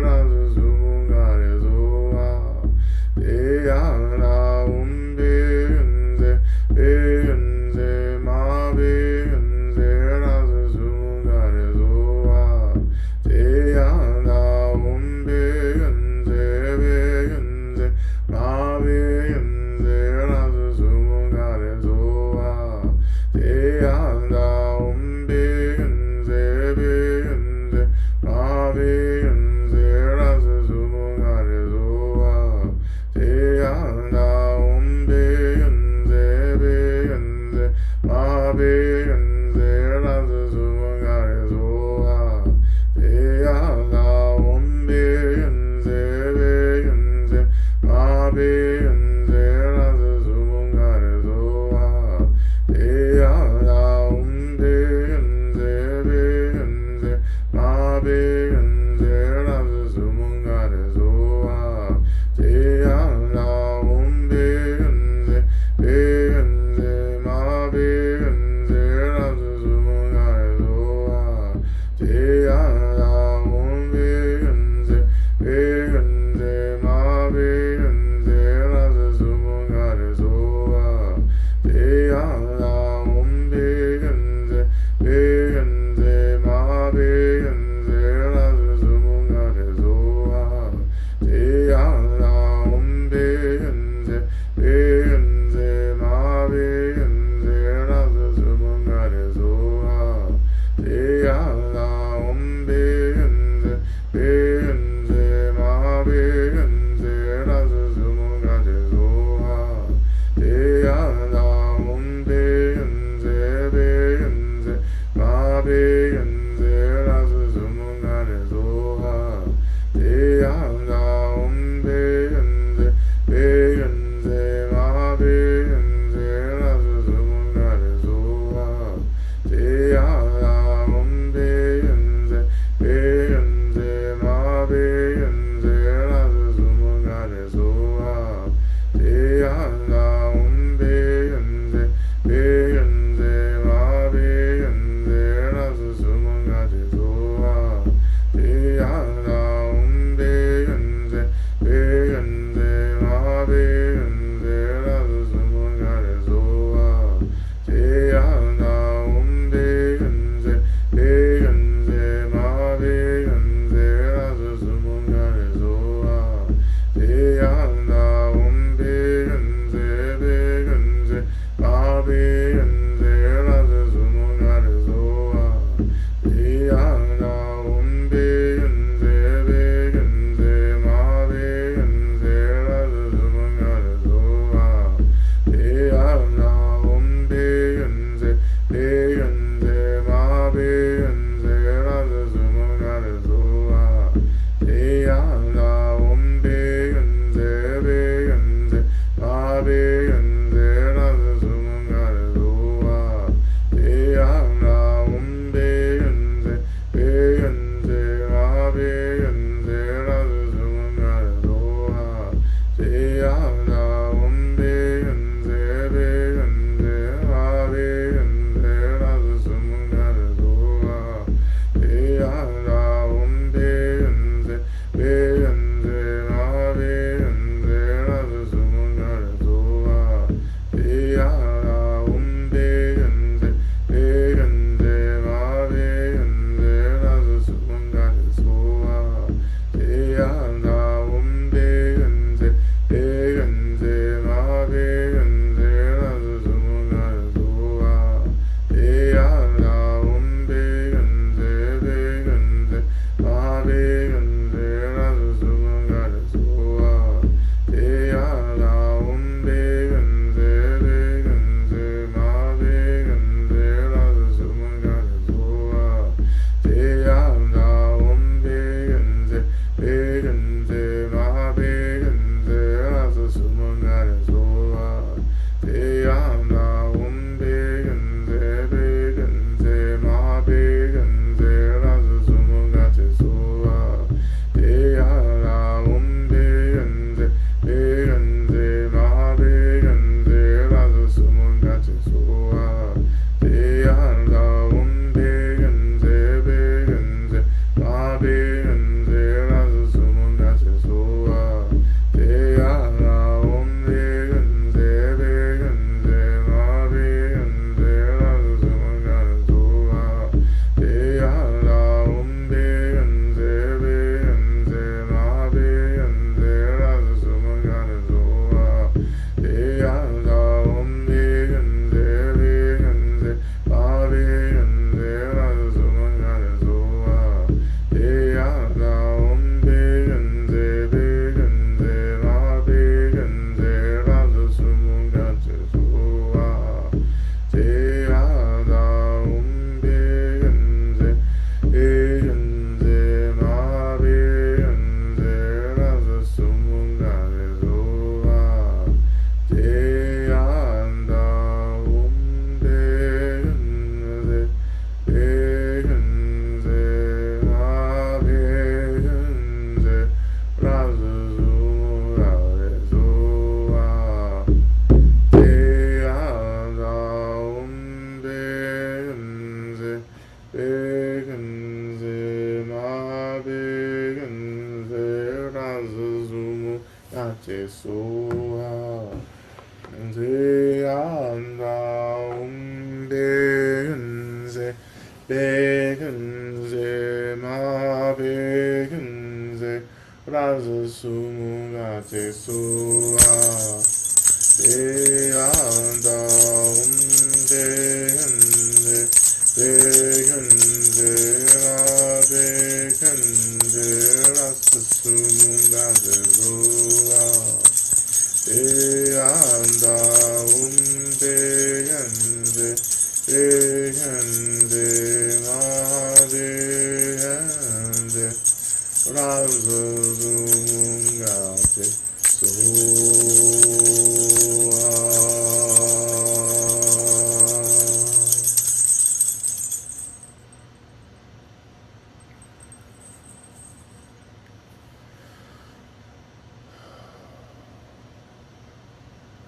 Speaker 1: razasumunga te suha te anda begenze begenze ma begenze razasumunga te suha te anda begenze begenze ma begenze razasumunga te suha te anda begenze begenze ma begenze razasumunga te suha te anda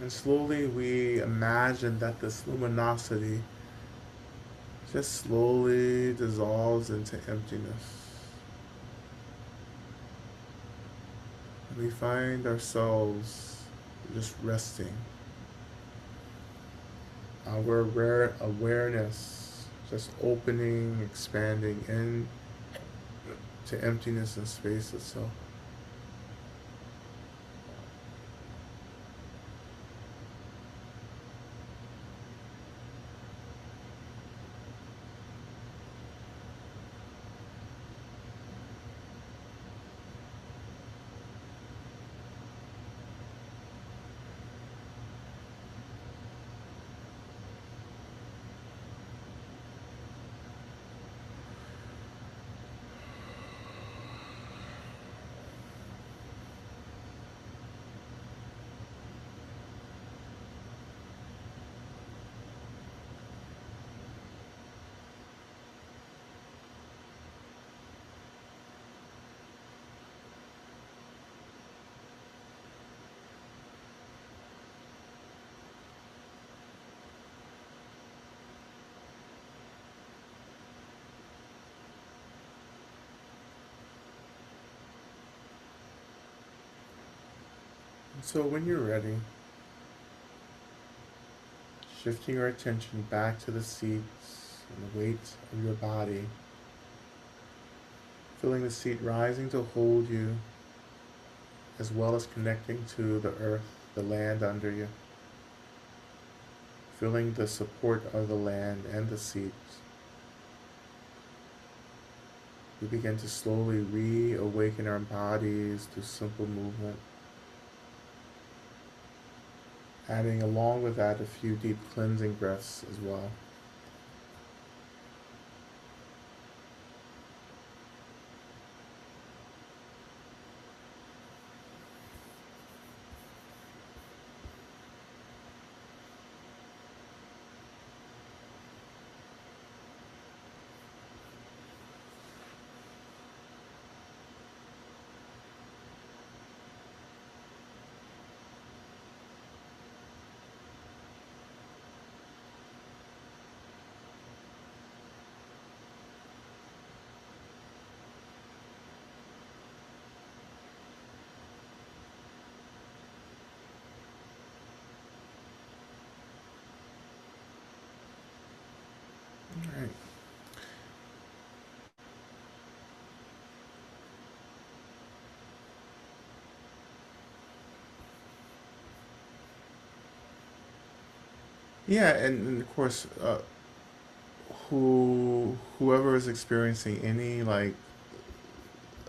Speaker 1: And slowly we imagine that this luminosity just slowly dissolves into emptiness. And we find ourselves just resting. Our awareness just opening, expanding into emptiness and space itself. So when you're ready, shifting your attention back to the seats and the weight of your body, feeling the seat rising to hold you, as well as connecting to the earth, the land under you, feeling the support of the land and the seat. We begin to slowly reawaken our bodies through simple movement, adding along with that a few deep cleansing breaths as well. All right. Yeah, and of course, whoever is experiencing any like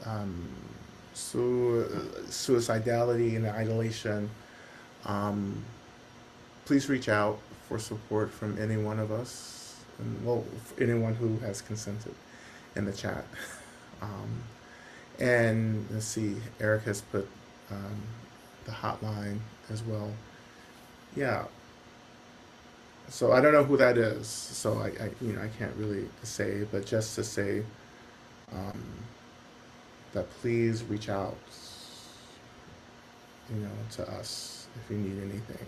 Speaker 1: um, suicidality and isolation, um, please reach out for support from any one of us, and well, anyone who has consented in the chat. Um, and let's see, Eric has put um, the hotline as well. Yeah. So I don't know who that is. So I can't really say, but just to say um, that please reach out, to us if you need anything.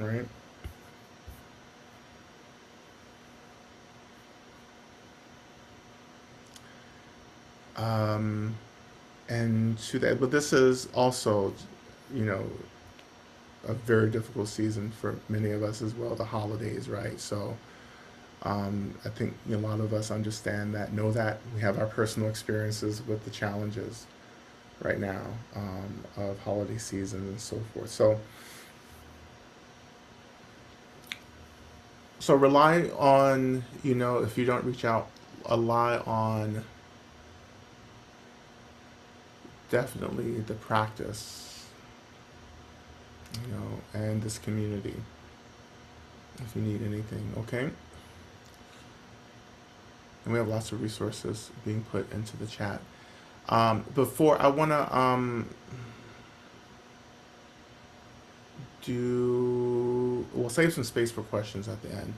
Speaker 1: All right. Um, and to that, but this is also, you know, a very difficult season for many of us as well. The holidays, right? So I think a lot of us understand that, know that we have our personal experiences with the challenges right now of holiday season and so forth. So rely on, if you don't reach out, rely on definitely the practice, and this community if you need anything, okay? And we have lots of resources being put into the chat. Before I want to we'll save some space for questions at the end.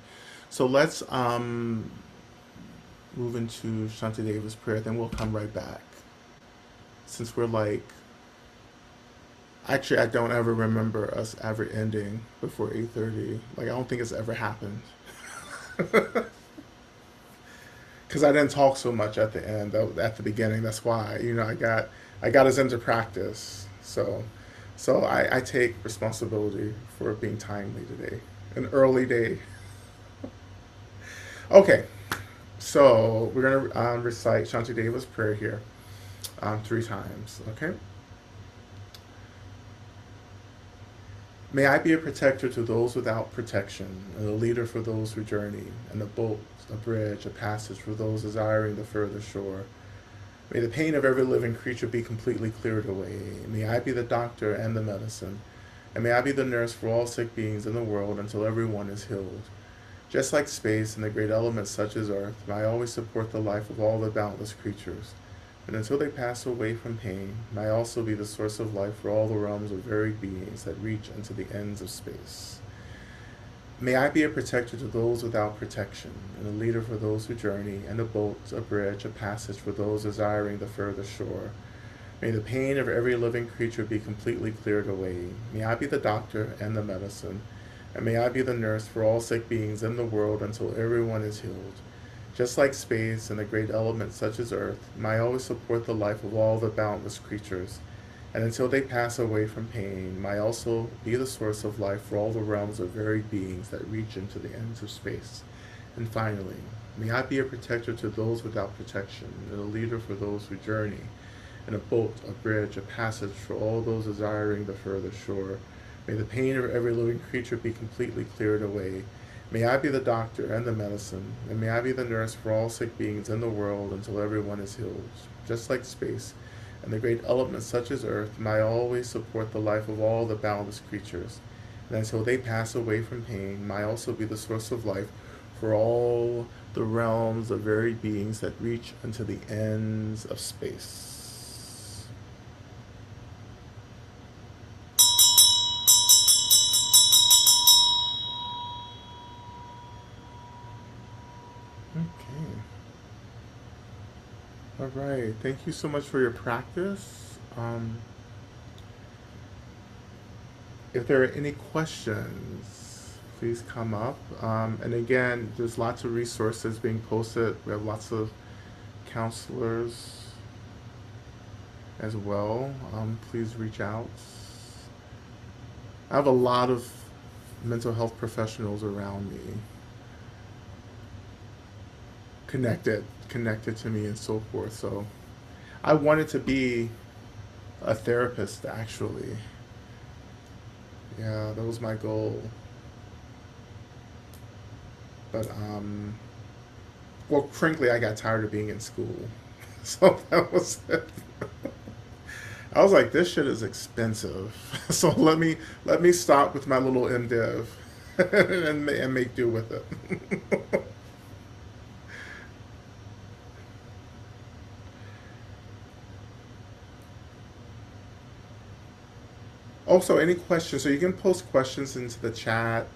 Speaker 1: So let's move into Shanti Deva's prayer, then we'll come right back. Since we're like, actually, I don't ever remember us ever ending before 8:30. Like, I don't think it's ever happened. Because I didn't talk so much at the end, at the beginning. That's why, I got us into practice. So I take responsibility for being timely today, an early day. Okay, so we're gonna recite Shantideva's prayer here 3 times. Okay. May I be a protector to those without protection, and a leader for those who journey, and a boat, a bridge, a passage for those desiring the further shore. May the pain of every living creature be completely cleared away. May I be the doctor and the medicine, and may I be the nurse for all sick beings in the world until everyone is healed. Just like space and the great elements such as earth, may I always support the life of all the boundless creatures. And until they pass away from pain, may I also be the source of life for all the realms of varied beings that reach into the ends of space. May I be a protector to those without protection, and a leader for those who journey, and a boat, a bridge, a passage for those desiring the further shore. May the pain of every living creature be completely cleared away. May I be the doctor and the medicine, and may I be the nurse for all sick beings in the world until everyone is healed. Just like space and the great elements such as earth, may I always support the life of all the boundless creatures. and until they pass away from pain, may also be the source of life for all the realms of varied beings that reach into the ends of space. And finally, may I be a protector to those without protection, and a leader for those who journey, and a boat, a bridge, a passage for all those desiring the further shore. May the pain of every living creature be completely cleared away. May I be the doctor and the medicine, and may I be the nurse for all sick beings in the world until everyone is healed. Just like space, and the great elements such as earth, may I always support the life of all the boundless creatures. And until they pass away from pain, may I also be the source of life for all the realms of varied beings that reach unto the ends of space. Okay. All right. Thank you so much for your practice. If there are any questions, please come up. And again, there's lots of resources being posted. We have lots of counselors as well. Please reach out. I have a lot of mental health professionals around me, connected to me, and so forth. So I wanted to be a therapist, actually. Yeah, that was my goal. But well, frankly, I got tired of being in school, so that was it. I was like, this shit is expensive, so let me stop with my little MDiv and make do with it. Also, any questions? So you can post questions into the chat.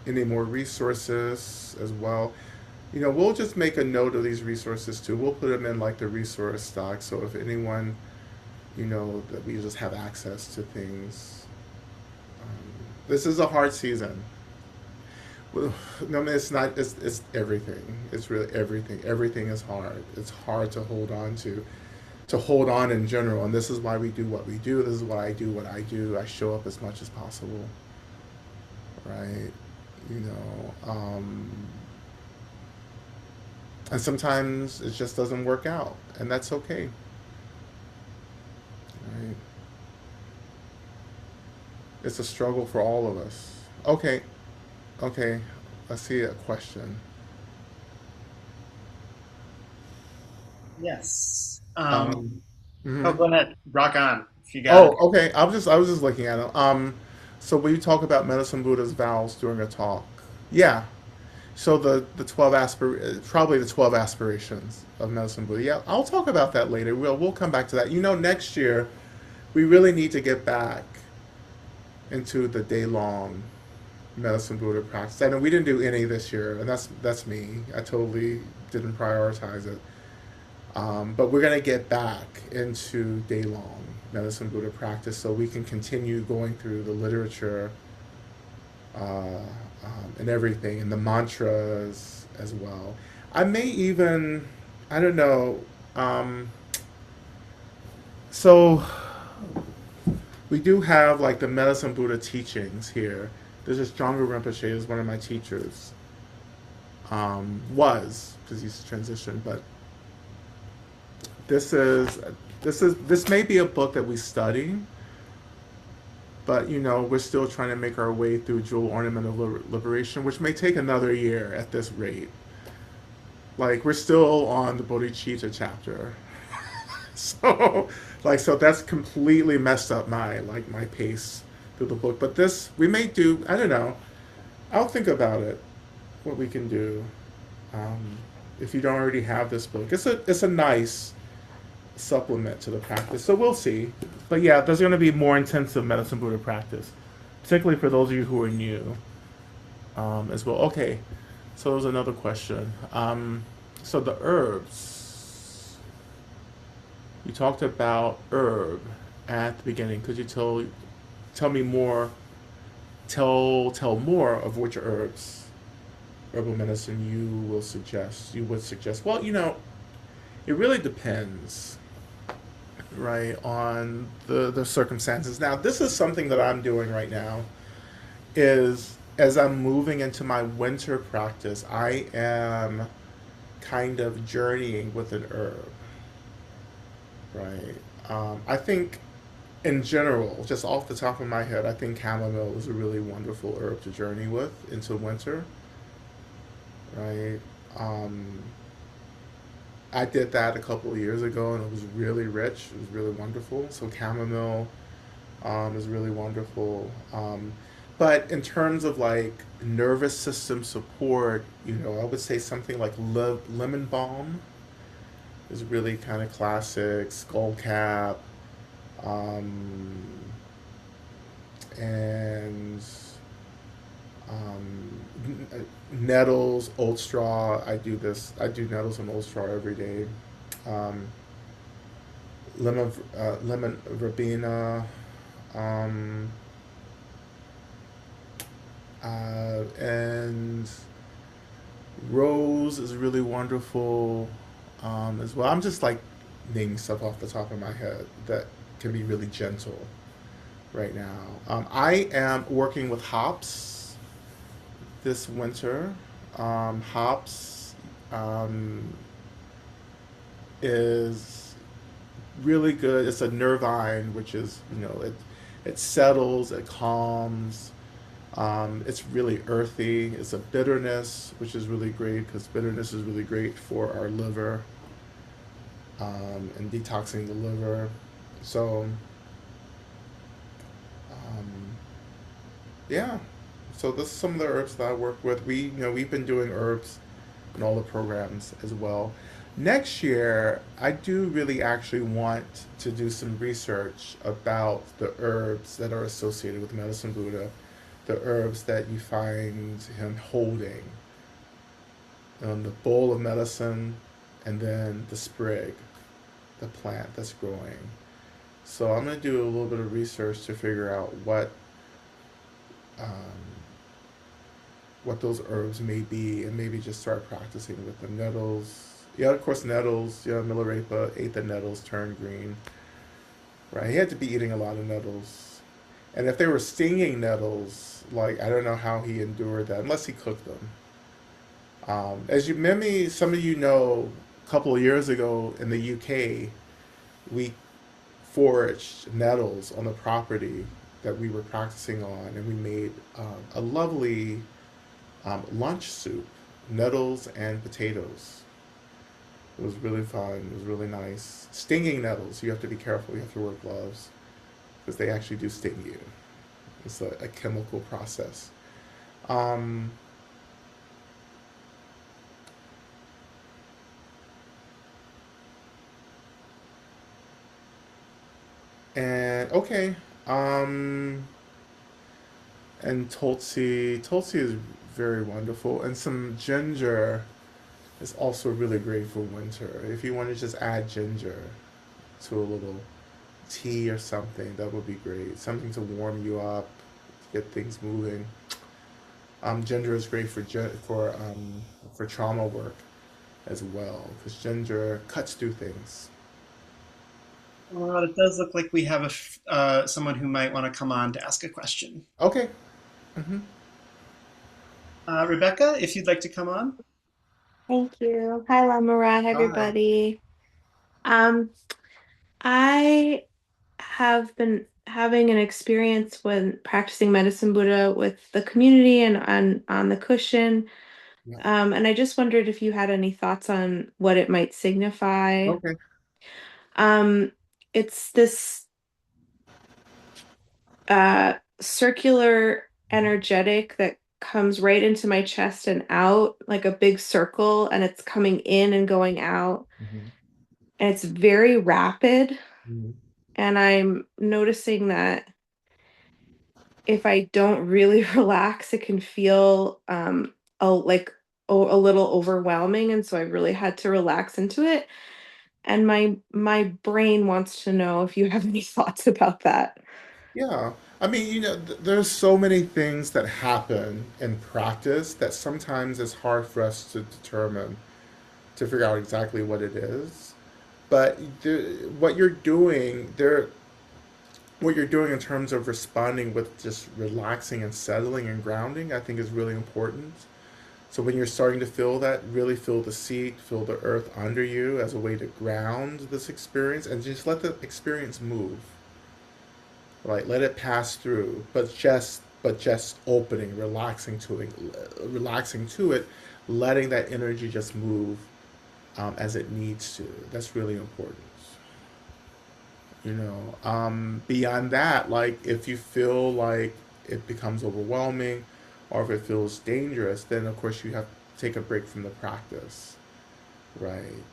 Speaker 1: Any more resources as well? We'll just make a note of these resources too. We'll put them in like the resource doc. So if anyone, that we just have access to things. This is a hard season. Well, no, I mean, it's not. It's everything. It's really everything. Everything is hard. It's hard to hold on to. To hold on in general, and this is why we do what we do. This is why I do what I do. I show up as much as possible, right? You know, and sometimes it just doesn't work out, and that's okay, right? It's a struggle for all of us. Okay, okay. Let's see a question.
Speaker 2: Yes. Oh,
Speaker 1: Mhm.
Speaker 2: go ahead. Rock on if you got it.
Speaker 1: Oh, okay. I was just looking at it. So will you talk about Medicine Buddha's vows during a talk? Yeah. So the 12 probably the 12 aspirations of Medicine Buddha. Yeah, I'll talk about that later. We'll come back to that. Next year we really need to get back into the day long Medicine Buddha practice. I know we didn't do any this year, and that's me. I totally didn't prioritize it. But we're gonna get back into day long Medicine Buddha practice so we can continue going through the literature and everything, and the mantras as well. I may even, I don't know. So we do have like the Medicine Buddha teachings here. There's a Stronger Rinpoche is one of my teachers. Was because he's transitioned, but this is this may be a book that we study, but we're still trying to make our way through Jewel Ornament of Liberation, which may take another year at this rate. Like we're still on the Bodhicitta chapter, so that's completely messed up my pace through the book. But this we may do. I don't know. I'll think about it. What we can do. Um, if you don't already have this book, it's a nice supplement to the practice. So we'll see. But yeah, there's going to be more intensive Medicine Buddha practice, particularly for those of you who are new as well. Okay, so there's another question. So the herbs. You talked about herb at the beginning. Could you tell me more? Tell more of which herbs, herbal medicine you would suggest. Well, it really depends. right, on the circumstances. Now, this is something that I'm doing right now is as I'm moving into my winter practice, I am kind of journeying with an herb, right? I think in general, just off the top of my head, I think chamomile is a really wonderful herb to journey with into winter, right? Um, I did that a couple of years ago and it was really rich. It was really wonderful. So chamomile is really wonderful. But in terms of like nervous system support, I would say something like lemon balm is really kind of classic. Skullcap, um, and nettles, old straw. I do this. I do nettles and old straw every day. Um, lemon verbena. Um, and rose is really wonderful as well. I'm just like naming stuff off the top of my head that can be really gentle right now. I am working with hops this winter. Hops um, is really good. It's a nervine, which is, it settles, it calms. It's really earthy. It's a bitterness, which is really great because bitterness is really great for our liver and detoxing the liver. So, um, yeah. So this is some of the herbs that I work with. We've been doing herbs in all the programs as well. Next year, I do really actually want to do some research about the herbs that are associated with Medicine Buddha, the herbs that you find him holding, the bowl of medicine, and then the sprig, the plant that's growing. So I'm going to do a little bit of research to figure out um, what those herbs may be, and maybe just start practicing with them. Nettles, yeah, of course, nettles. Yeah, Milarepa ate the nettles, turned green. Right, he had to be eating a lot of nettles, and if they were stinging nettles, like I don't know how he endured that, unless he cooked them. As you maybe some of you know, a couple of years ago in the UK, we foraged nettles on the property that we were practicing on, and we made a lovely lunch soup, nettles and potatoes. It was really fun. It was really nice. Stinging nettles, you have to be careful. You have to wear gloves because they actually do sting you. It's a chemical process. Um, and okay. Um, and Tulsi is very wonderful. And some ginger is also really great for winter. If you want to just add ginger to a little tea or something, that would be great. Something to warm you up, to get things moving. Ginger is great for trauma work as well because ginger cuts through things.
Speaker 2: Well, it does look like we have someone who might want to come on to ask a question.
Speaker 1: Okay. Hmm.
Speaker 2: Rebecca, if you'd like to come on.
Speaker 3: Thank you. Hi, Lama Rod,
Speaker 1: Hi.
Speaker 3: everybody. Um, I have been having an experience when practicing medicine Buddha with the community and on the cushion.
Speaker 1: Yeah.
Speaker 3: And I just wondered if you had any thoughts on what it might signify.
Speaker 1: Okay.
Speaker 3: Um, it's this circular energetic that comes right into my chest and out like a big circle, and it's coming in and going out.
Speaker 1: Hmm.
Speaker 3: And it's very rapid.
Speaker 1: Hmm.
Speaker 3: And I'm noticing that if I don't really relax, it can feel like a little overwhelming. And so I really had to relax into it. And my brain wants to know if you have any thoughts about that.
Speaker 1: Yeah. I mean, there's so many things that happen in practice that sometimes it's hard for us to determine, to figure out exactly what it is. But what you're doing there, what you're doing in terms of responding with just relaxing and settling and grounding, I think is really important. So when you're starting to feel that, really feel the seat, feel the earth under you as a way to ground this experience, and just let the experience move. Right, let it pass through, but just opening, relaxing to it, letting that energy just move as it needs to. That's really important. Beyond that, like if you feel like it becomes overwhelming or if it feels dangerous, then of course you have to take a break from the practice, right?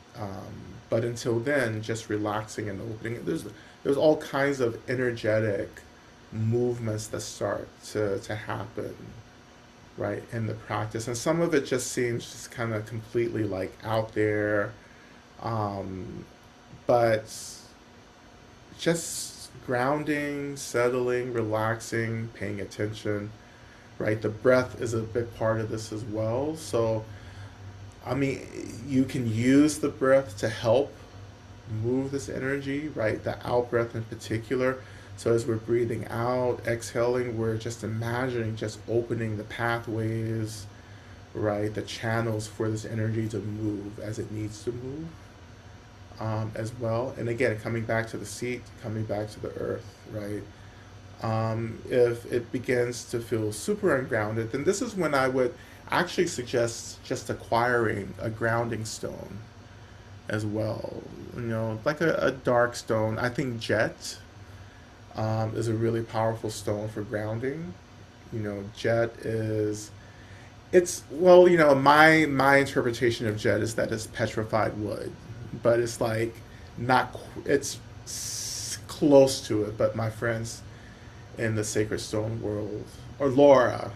Speaker 1: But until then, just relaxing and opening. There's all kinds of energetic movements that start to happen, right, in the practice, and some of it just seems just kind of completely like out there, um, but just grounding, settling, relaxing, paying attention, right? The breath is a big part of this as well. So, I mean, you can use the breath to help move this energy, right? The out breath in particular. So, as we're breathing out, exhaling, we're just imagining just opening the pathways, right? The channels for this energy to move as it needs to move as well. And again, coming back to the seat, coming back to the earth, right? If it begins to feel super ungrounded, then this is when I would actually suggest just acquiring a grounding stone as well. Like a dark stone. I think jet is a really powerful stone for grounding. Jet is it's well, my interpretation of jet is that it's petrified wood, but it's like not. It's close to it. But my friends in the sacred stone world, or Laura,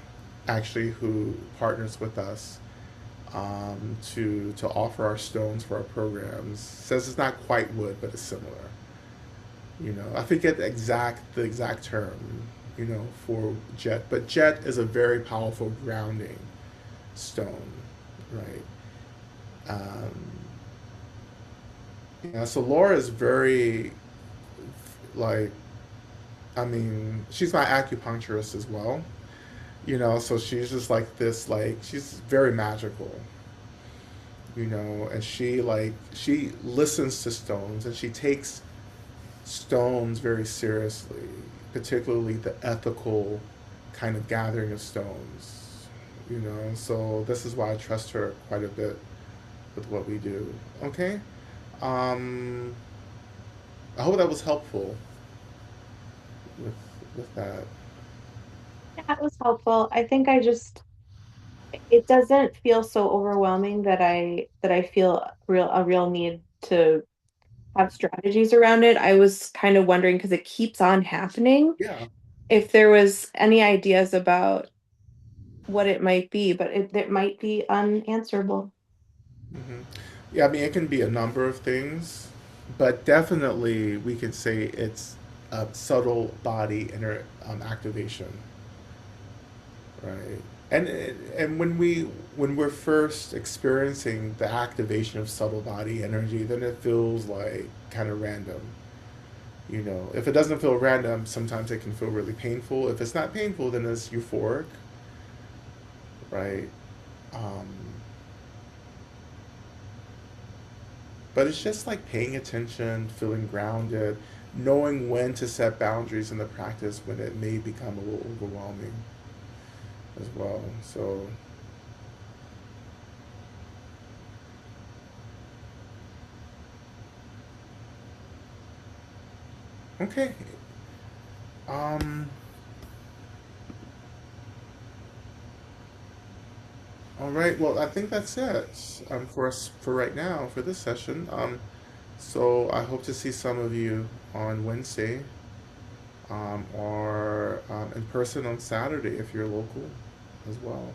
Speaker 1: actually, who partners with us to offer our stones for our programs, says it's not quite wood, but it's similar. I forget the exact term, for jet, but jet is a very powerful grounding stone, right? Um, yeah, so Laura is very like, I mean, she's my acupuncturist as well, so she's just like this, like she's very magical, and she listens to stones and she takes stones very seriously, particularly the ethical kind of gathering of stones, so this is why I trust her quite a bit with what we do. Okay. Um, I hope that was helpful with with that.
Speaker 3: Yeah, it was helpful. I think it doesn't feel so overwhelming that I feel a real need to have strategies around it. I was kind of wondering because it keeps on happening
Speaker 1: Yeah.
Speaker 3: if there was any ideas about what it might be, but it might be unanswerable.
Speaker 1: hmm Yeah, I mean, it can be a number of things, but definitely we can say it's a subtle body inner activation, right? And when we're first experiencing the activation of subtle body energy, then it feels like kind of random. If it doesn't feel random, sometimes it can feel really painful. If it's not painful, then it's euphoric, right? Um, But it's just like paying attention, feeling grounded, knowing when to set boundaries in the practice when it may become a little overwhelming as well. So, okay. Um, all right. Well, I think that's it for us for right now for this session. So I hope to see some of you on Wednesday or in person on Saturday if you're local as well.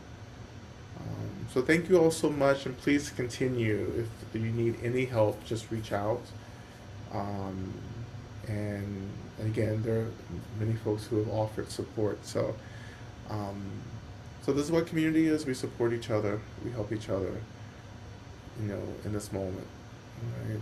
Speaker 1: So thank you all so much, and please continue. If you need any help, just reach out. Um, and again, there are many folks who have offered support. Um, so this is what community is. We support each other. We help each other, in this moment. All right.